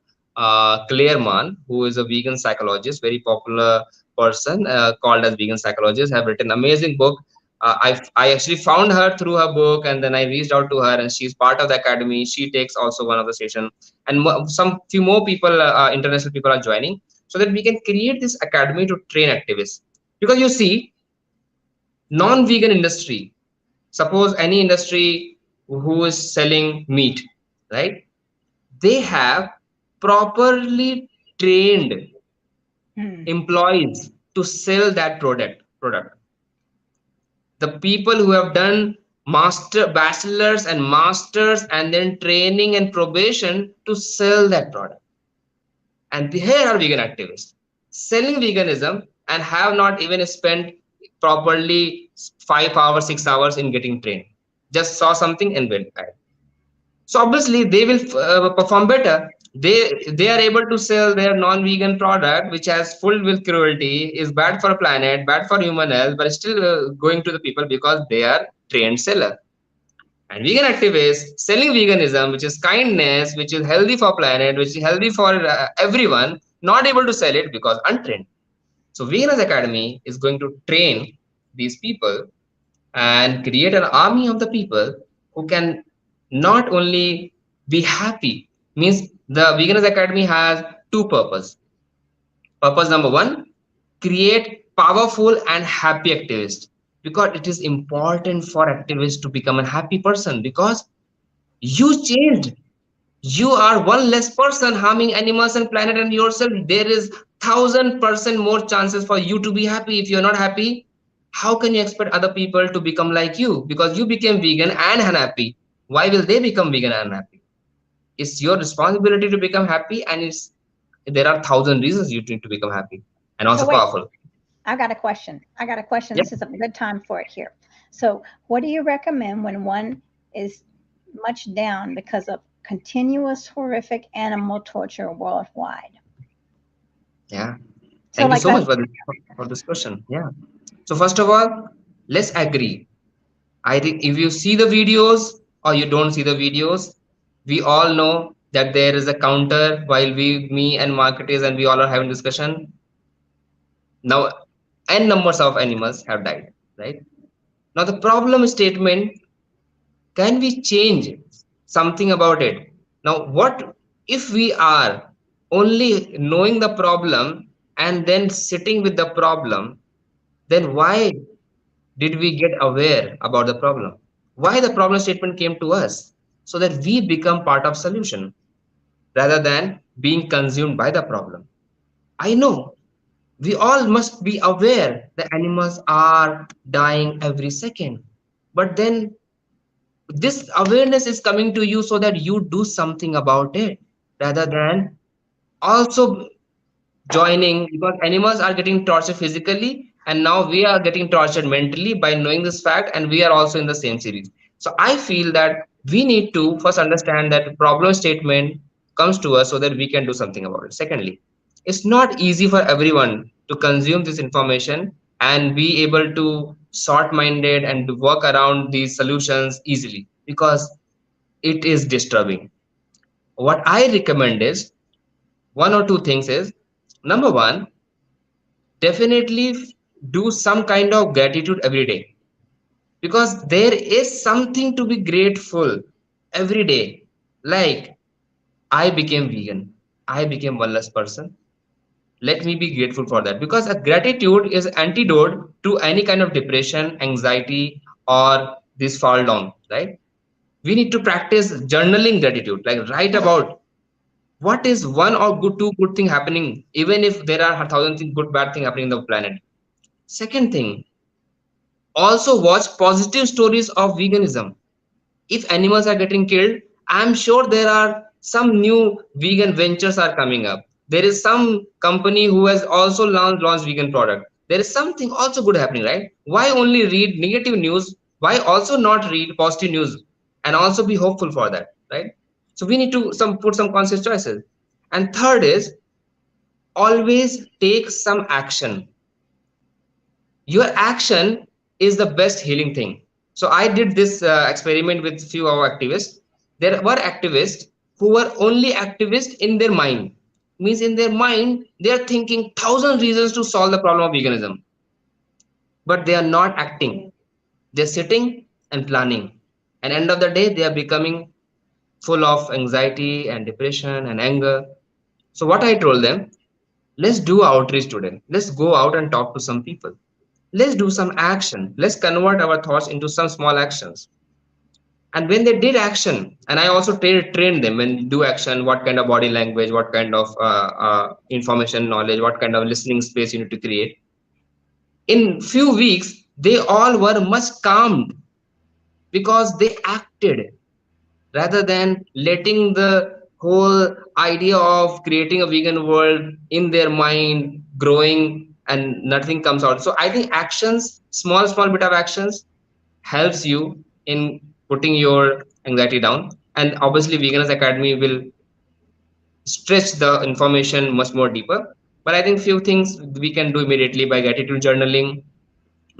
Claire Mann, who is a vegan psychologist, very popular person called as vegan psychologist, have written amazing book. I actually found her through her book, and then I reached out to her, and she's part of the academy. She takes also one of the session, and some few more people, international people, are joining, so that we can create this academy to train activists. Because you see, non-vegan industry, suppose any industry who is selling meat, right? They have properly trained Hmm. employees to sell that product. The people who have done bachelors and masters and then training and probation to sell that product. And here are vegan activists selling veganism and have not even spent properly 5 hours, 6 hours in getting trained. Just saw something and went back. So obviously they will perform better. They are able to sell their non-vegan product, which has full with cruelty, is bad for planet, bad for human health, but still going to the people because they are trained seller. And vegan activists selling veganism, which is kindness, which is healthy for planet, which is healthy for everyone, not able to sell it because untrained. So Veganers Academy is going to train these people and create an army of the people who can not only be happy. Means the Veganers Academy has two purpose. Purpose number one, create powerful and happy activists. because it is important for activists to become a happy person, because you changed. You are one less person harming animals and planet and yourself. There is 1,000% more chances for you to be happy. If you're not happy, how can you expect other people to become like you? Because you became vegan and unhappy. Why will they become vegan and unhappy? It's your responsibility to become happy, and it's there are 1,000 reasons you need to become happy and So also wait, powerful. I got a question. I got a question. Yep. This is a good time for it here. So, what do you recommend when one is much down because of continuous horrific animal torture worldwide? Yeah. So, Thank you like, so much for this question. Yeah. So first of all, let's agree. I think if you see the videos or you don't see the videos, we all know that there is a counter while me and marketers and we all are having discussion. Now, n numbers of animals have died, right? Now the problem statement, can we change something about it? Now, what if we are only knowing the problem and then sitting with the problem, then why did we get aware about the problem? Why the problem statement came to us? So that we become part of solution rather than being consumed by the problem. I know we all must be aware that animals are dying every second. But then this awareness is coming to you so that you do something about it rather than also joining, because animals are getting tortured physically and now we are getting tortured mentally by knowing this fact, and we are also in the same series. So I feel that we need to first understand that problem statement comes to us so that we can do something about it. Secondly, it's not easy for everyone to consume this information and be able to sort minded and to work around these solutions easily, because it is disturbing. What I recommend is one or two things is, number one, definitely do some kind of gratitude every day, because there is something to be grateful every day. Like, I became vegan, I became one less person, let me be grateful for that, because a gratitude is antidote to any kind of depression, anxiety, or this fall down, right? We need to practice journaling gratitude, like write about what is one or two good thing happening, even if there are 1,000 good bad thing happening in the planet. Second thing, also watch positive stories of veganism. If animals are getting killed, I'm sure there are some new vegan ventures are coming up. There is some company who has also launched vegan product. There is something also good happening, right? Why only read negative news? Why also not read positive news and also be hopeful for that, right? So we need to some put some conscious choices. And third is, always take some action. Your action is the best healing thing. So I did this experiment with few of our activists. There were activists who were only activists in their mind, means in their mind they are thinking thousand reasons to solve the problem of veganism, but they are not acting. They're sitting and planning, and end of the day they are becoming full of anxiety and depression and anger. So what I told them, let's do outreach today. Let's go out and talk to some people. Let's do some action. Let's convert our thoughts into some small actions. And when they did action, and I also trained them when do action, what kind of body language, what kind of information knowledge, what kind of listening space you need to create. In few weeks, they all were much calmed because they acted rather than letting the whole idea of creating a vegan world in their mind growing and nothing comes out. So I think actions, small bit of actions, helps you in putting your anxiety down. And obviously veganist academy will stretch the information much more deeper, but I think few things we can do immediately by gratitude journaling,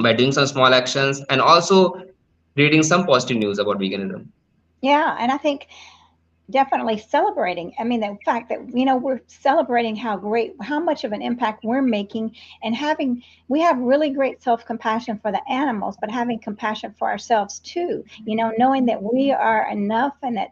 by doing some small actions, and also reading some positive news about veganism. yeah, and I think definitely celebrating. I mean, the fact that, we're celebrating how great, how much of an impact we're making, and we have really great self compassion for the animals, but having compassion for ourselves too, knowing that we are enough, and that,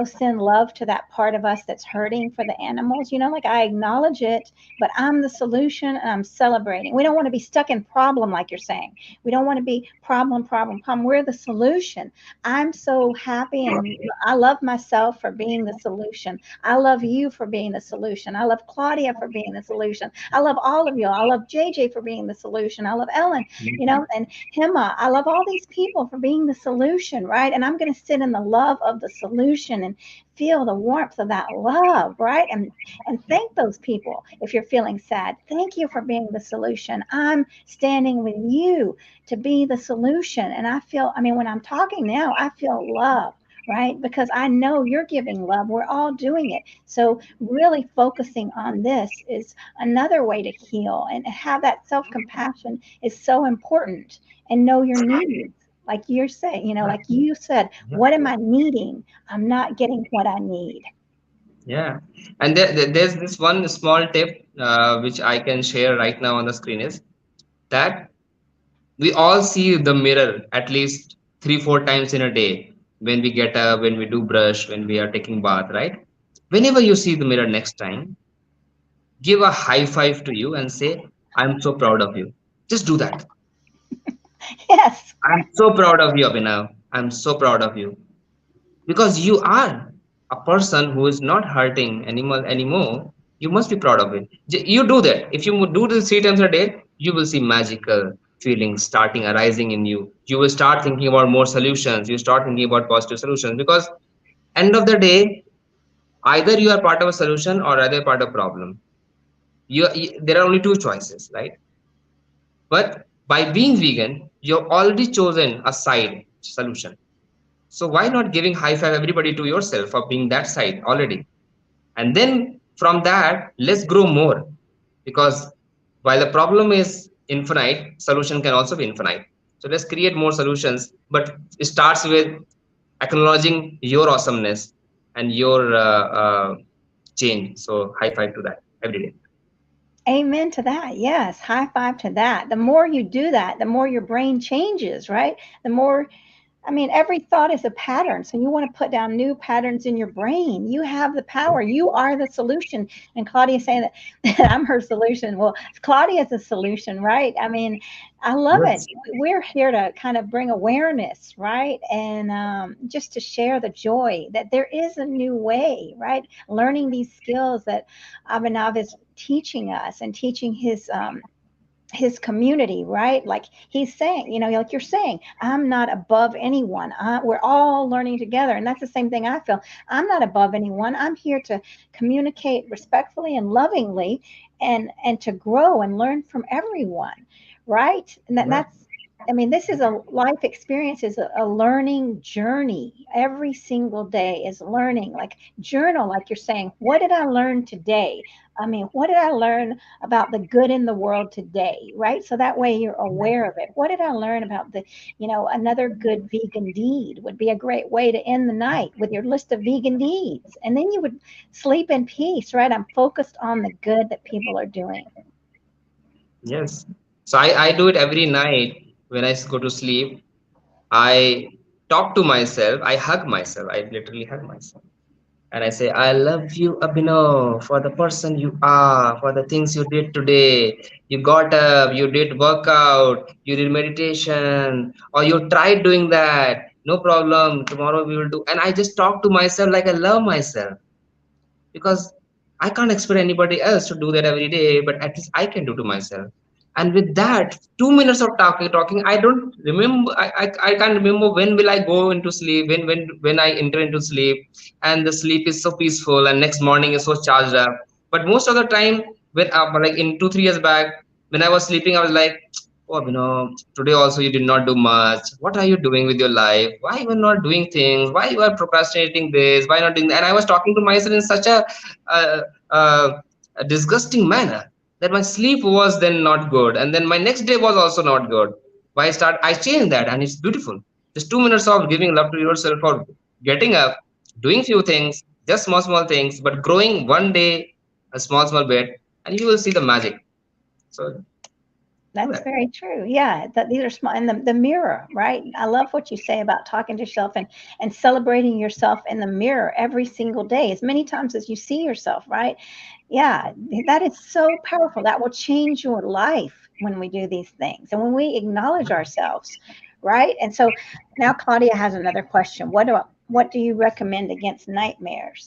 send love to that part of us that's hurting for the animals, like I acknowledge it, but I'm the solution and I'm celebrating. We don't want to be stuck in problem, like you're saying. We don't want to be problem, problem, problem. We're the solution. I'm so happy, and I love myself for being the solution. I love you for being the solution. I love Claudia for being the solution. I love all of you. I love JJ for being the solution. I love Ellen, and Hema. I love all these people for being the solution, right? And I'm going to sit in the love of the solution and feel the warmth of that love, right? And thank those people. If you're feeling sad, thank you for being the solution. I'm standing with you to be the solution. And I mean, when I'm talking now, I feel love, right? Because I know you're giving love. We're all doing it. So, really focusing on this is another way to heal, and have that self compassion is so important, and know your needs. Like you're saying, like you said, what am I needing? I'm not getting what I need. Yeah, and there's this one small tip which I can share right now on the screen is that we all see the mirror at least 3 4 times in a day, when we get up, when we do brush, when we are taking bath, right? Whenever you see the mirror next time, give a high five to you and say, I'm so proud of you. Just do that. Yes, I'm so proud of you, Abhinav. I'm so proud of you, because you are a person who is not hurting animal anymore. You must be proud of it. You do that. If you do this 3 times a day, you will see magical feelings starting arising in you. You will start thinking about more solutions. You start thinking about positive solutions, because end of the day, either you are part of a solution or either part of problem. There are only two choices, right? But by being vegan, you've already chosen a side solution. So why not giving high five everybody to yourself for being that side already? And then from that, let's grow more. Because while the problem is infinite, solution can also be infinite. So let's create more solutions. But it starts with acknowledging your awesomeness and your change. So high five to that every day. amen to that. Yes, high five to that. The more you do that, the more your brain changes, right? The more, I mean, every thought is a pattern. So you want to put down new patterns in your brain. You have the power. You are the solution. And Claudia's saying that I'm her solution. Well, Claudia's a solution, right? I mean, I love it. Yes. We're here to kind of bring awareness, right? And just to share the joy that there is a new way, right? Learning these skills that Abhinav is teaching us, and teaching his community, right? Like he's saying, like you're saying, I'm not above anyone. We're all learning together. And that's the same thing I feel. I'm not above anyone. I'm here to communicate respectfully and lovingly, and to grow and learn from everyone, right? And Yeah. that's, I mean, this is a life experience, is a learning journey. Every single day is learning. Like journal, like you're saying, what did I learn today? I mean, what did I learn about the good in the world today, right? So that way you're aware of it. What did I learn about another good vegan deed would be a great way to end the night, with your list of vegan deeds. And then you would sleep in peace, right? I'm focused on the good that people are doing. Yes. So I do it every night when I go to sleep. I talk to myself. I hug myself. I literally hug myself. And I say, I love you, Abhinav, for the person you are, for the things you did today. You got up, you did workout, you did meditation, or you tried doing that. No problem. Tomorrow we will do. And I just talk to myself like I love myself, because I can't expect anybody else to do that every day, but at least I can do to myself. And with that, 2 minutes of talking, I don't remember. I can't remember when will I go into sleep, when I enter into sleep, and the sleep is so peaceful, and next morning is so charged up. But most of the time, when like in 2 3 years back, when I was sleeping, I was like, oh, today also you did not do much. What are you doing with your life? Why you are not doing things? Why you are procrastinating this? Why not doing that? And I was talking to myself in such uh, uh, a disgusting manner that my sleep was then not good, and then my next day was also not good. I changed that, and it's beautiful. Just 2 minutes of giving love to yourself, for getting up, doing few things, just small things, but growing one day a small bit, and you will see the magic. So do That's that. very true. Yeah, that these are small, and the mirror, right? I love what you say about talking to yourself and celebrating yourself in the mirror every single day, as many times as you see yourself, right? Yeah, that is so powerful. That will change your life when we do these things and when we acknowledge ourselves, right? And so now Claudia has another question. What do you recommend against nightmares?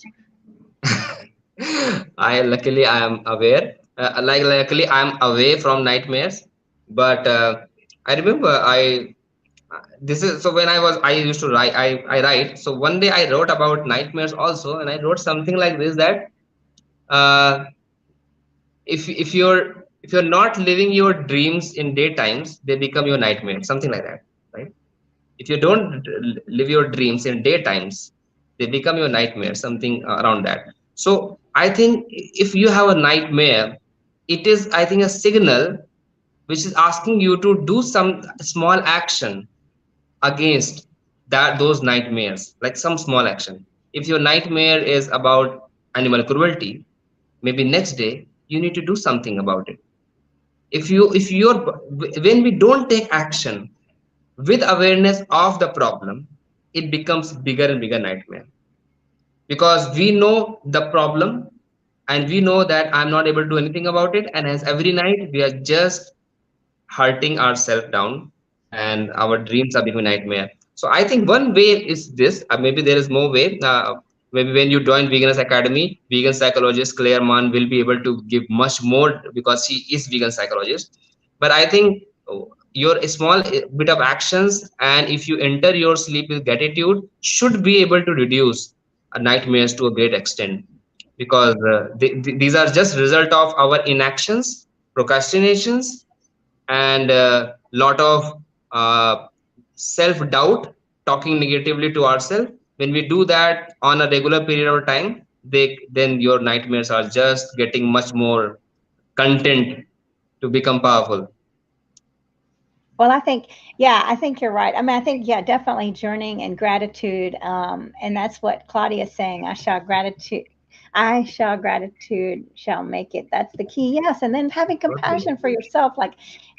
I am aware. Like luckily I am away from nightmares, but I remember I this is so when I used to write, I write. So one day I wrote about nightmares also, and I wrote something like this, that uh, if you're not living your dreams in daytimes, they become your nightmare, something like that, right? If you don't live your dreams in daytimes, they become your nightmare, something around that. So I think if you have a nightmare, it is, I think, a signal which is asking you to do some small action against that, those nightmares, like some small action. If your nightmare is about animal cruelty, maybe next day you need to do something about it. If you're when we don't take action with awareness of the problem, it becomes bigger and bigger nightmare, because we know the problem, and we know that I'm not able to do anything about it, and as every night we are just hurting ourselves down, and our dreams are becoming nightmare. So I think one way is this. Maybe there is more way. Maybe when you join Veganist Academy, vegan psychologist Claire Mann will be able to give much more, because she is vegan psychologist. But I think your small bit of actions, and if you enter your sleep with gratitude, should be able to reduce nightmares to a great extent, because these are just result of our inactions, procrastinations, and a lot of self doubt, talking negatively to ourselves. When we do that on a regular period of time, then your nightmares are just getting much more content to become powerful. Well, I think you're right. I mean, I think, yeah, definitely journeying and gratitude. And that's what Claudia is saying. I shall gratitude shall make it. That's the key. Yes. And then having Totally. compassion for yourself. Like,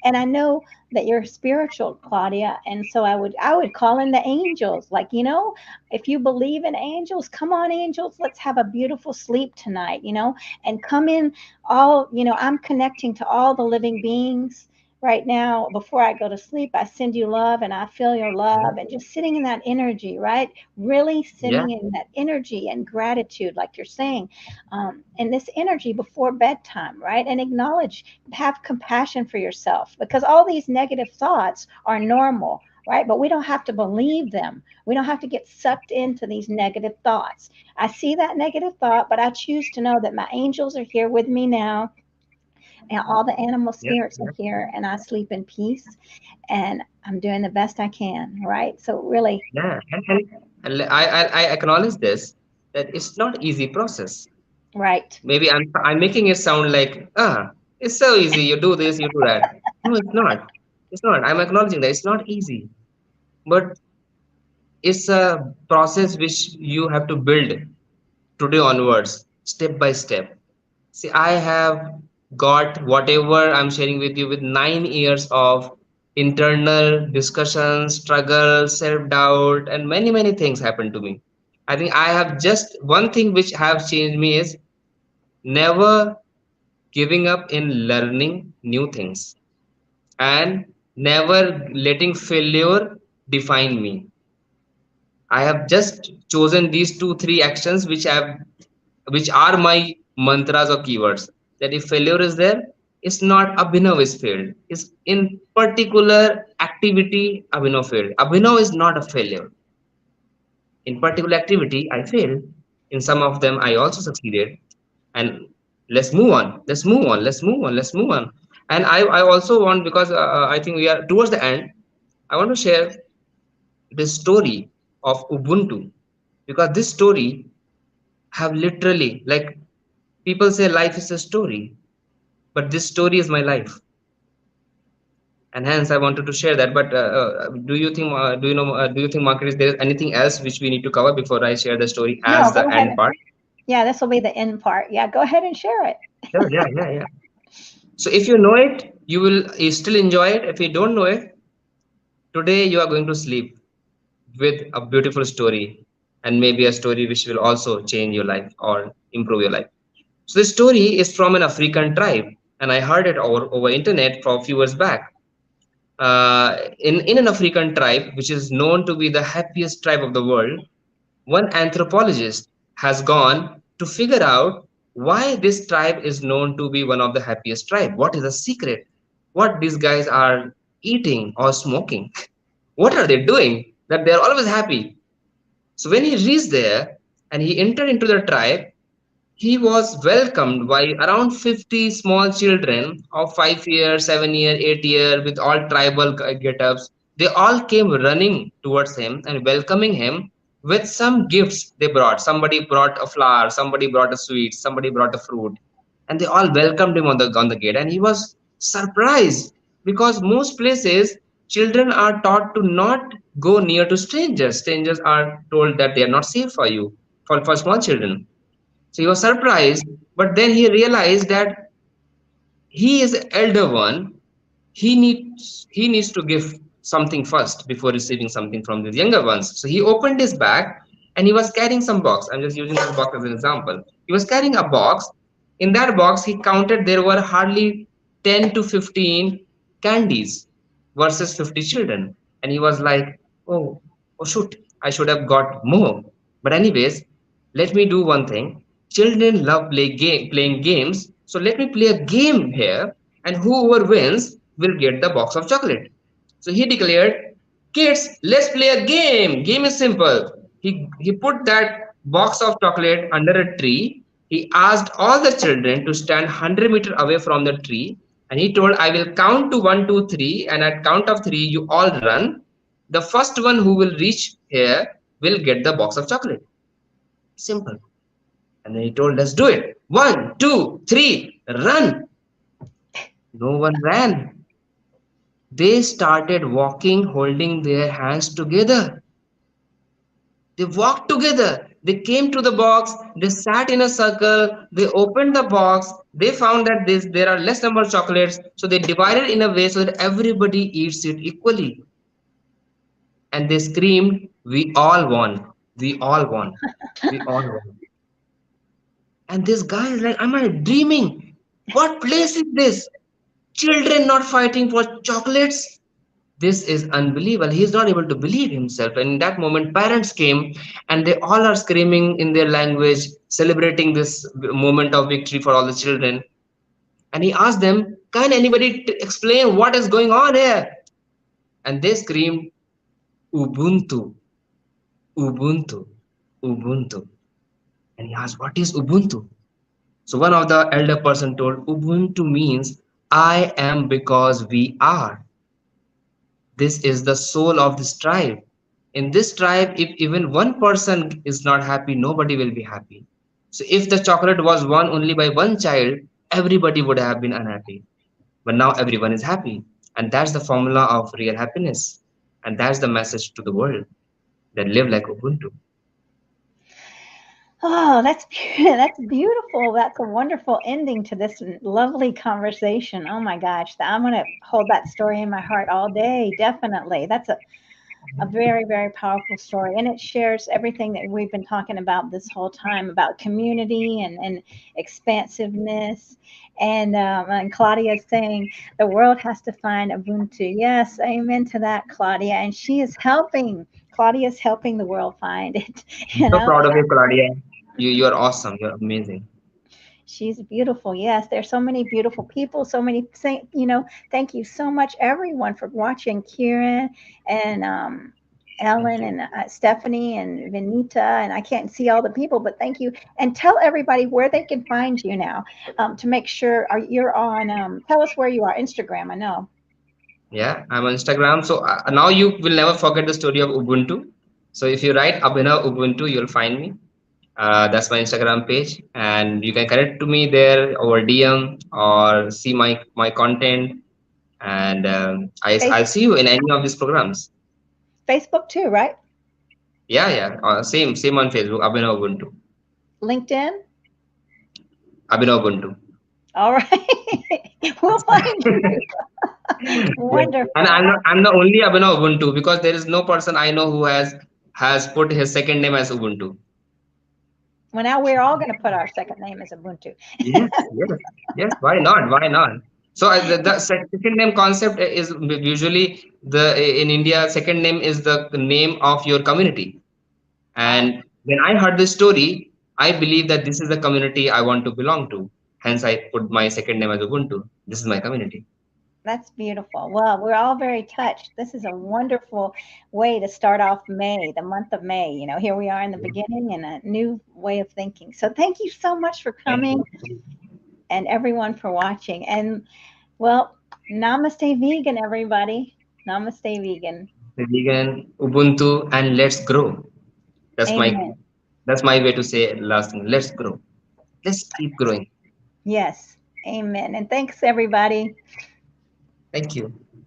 and I know that you're spiritual, Claudia. And so I would call in the angels. Like, if you believe in angels, come on, angels, let's have a beautiful sleep tonight, and come in I'm connecting to all the living beings right now. Before I go to sleep, I send you love and I feel your love, and just sitting in that energy, right? Really Yeah, sitting in that energy and gratitude, like you're saying, and this energy before bedtime, right? And have compassion for yourself, because all these negative thoughts are normal, right? But we don't have to believe them. We don't have to get sucked into these negative thoughts. I see that negative thought, but I choose to know that my angels are here with me now, and all the animal yeah, spirits are yeah, here, and I sleep in peace, and I'm doing the best I can, right? So really, yeah. And I acknowledge this, that it's not easy process. right. Maybe I'm making it sound like, it's so easy. You do this, you do that. No, it's not. It's not. I'm acknowledging that it's not easy, but it's a process which you have to build today onwards, step by step. See, I have got whatever I'm sharing with you with 9 years of internal discussion, struggle, self doubt, and many things happened to me. I think I have just one thing which have changed me is never giving up in learning new things, and never letting failure define me. I have just chosen these two, three actions which are my mantras or keywords. That if failure is there, it's not Abhinav is failed. It's in particular activity Abhinav failed. Abhinav is not a failure. In particular activity, I failed. In some of them, I also succeeded. And let's move on. Let's move on. Let's move on. Let's move on. And I also want, because I think we are towards the end, I want to share this story of Ubuntu, because this story have literally, like, people say life is a story, but this story is my life, and hence I wanted to share that. But do you think, Margaret, is there anything else which we need to cover before I share the story No, as go the ahead. end part? Yeah, this will be the end part. Yeah, go ahead and share it. Sure, yeah, yeah, yeah. So if you know it, you still enjoy it. If you don't know it, today you are going to sleep with a beautiful story, and maybe a story which will also change your life or improve your life. So the story is from an African tribe, and I heard it over internet for a few years back. In an African tribe, which is known to be the happiest tribe of the world, one anthropologist has gone to figure out why this tribe is known to be one of the happiest tribe. What is the secret? What these guys are eating or smoking? What are they doing that they are always happy? So when he reached there and he entered into the tribe, he was welcomed by around 50 small children of 5 year, 7 year, 8 year with all tribal get-ups. They all came running towards him and welcoming him with some gifts they brought. Somebody brought a flower, somebody brought a sweet, somebody brought a fruit, and they all welcomed him on the gate. And he was surprised because most places children are taught to not go near to strangers. Strangers are told that they are not safe for you, for small children. So he was surprised, but then he realized that he is the elder one. He needs to give something first before receiving something from the younger ones. So he opened his bag and he was carrying some box. I'm just using this box as an example. He was carrying a box. In that box, he counted there were hardly 10 to 15 candies versus 50 children. And he was like, oh, oh shoot, I should have got more. But anyways, let me do one thing. Children love playing games, so let me play a game here, and whoever wins will get the box of chocolate. So he declared, kids, let's play a game. Game is simple. He put that box of chocolate under a tree. He asked all the children to stand 100 meters away from the tree, and he told, I will count to one, two, three, and at count of three, you all run. The first one who will reach here will get the box of chocolate. Simple. And then he told, let's do it. One, two, three, run. No one ran. They started walking, holding their hands together. They walked together. They came to the box. They sat in a circle. They opened the box. They found that there are less number of chocolates. So they divided in a way so that everybody eats it equally. And they screamed, we all won. We all won. We all won. And this guy is like, am I dreaming? What place is this? Children not fighting for chocolates? This is unbelievable. He's not able to believe himself. And in that moment, parents came and they all are screaming in their language, celebrating this moment of victory for all the children. And he asked them, can anybody explain what is going on here? And they screamed, Ubuntu, Ubuntu, Ubuntu. And he asked, what is Ubuntu? So one of the elder person told, Ubuntu means I am because we are. This is the soul of this tribe. In this tribe, if even one person is not happy, nobody will be happy. So if the chocolate was won only by one child, everybody would have been unhappy. But now everyone is happy. And that's the formula of real happiness. And that's the message to the world that live like Ubuntu. Oh, that's beautiful. That's a wonderful ending to this lovely conversation. Oh my gosh, I'm going to hold that story in my heart all day. Definitely. That's a very, very powerful story. And it shares everything that we've been talking about this whole time about community and expansiveness. And Claudia is saying the world has to find Ubuntu. Yes, amen to that, Claudia. And she is helping. Claudia is helping the world find it. I'm You so know, proud of you, Claudia. You're awesome. You're amazing. she's beautiful. Yes, there's so many beautiful people. So many, thank you so much, everyone, for watching. Kieran and Thank Ellen you. and Stephanie and Venita. And I can't see all the people, but thank you. And tell everybody where they can find you now to make sure you're on. Tell us where you are. Instagram, I know. Yeah, I'm on Instagram. So now you will never forget the story of Ubuntu. So if you write Abhinav Ubuntu, you'll find me. That's my Instagram page, and you can connect to me there over DM or see my content. And Face, I'll see you in any of these programs. Facebook too, right? Yeah, yeah. Same on Facebook, Abhinav Ubuntu. LinkedIn? Abhinav Ubuntu. All right. We'll find you. Yes. And Wonderful. I'm the only Abhinav Ubuntu because there is no person I know who has put his second name as Ubuntu. Well, now we're all going to put our second name as Ubuntu. Yes, yes, yes. Why not? Why not? So the second name concept is usually the in India. Second name is the name of your community. Oh, And when I heard this story, I believe that this is the community I want to belong to. Hence, I put my second name as Ubuntu. This is my community. that's beautiful. Well, we're all very touched. This is a wonderful way to start off May, the month of May. Here we are in the beginning and a new way of thinking. So thank you so much for Thank coming you. and everyone for watching. And well, namaste vegan, everybody. Namaste vegan. Vegan, Ubuntu, and let's grow. That's my Amen. that's my way to say last thing. Let's grow. Let's keep growing. Yes. Amen. And thanks, everybody. Thank you.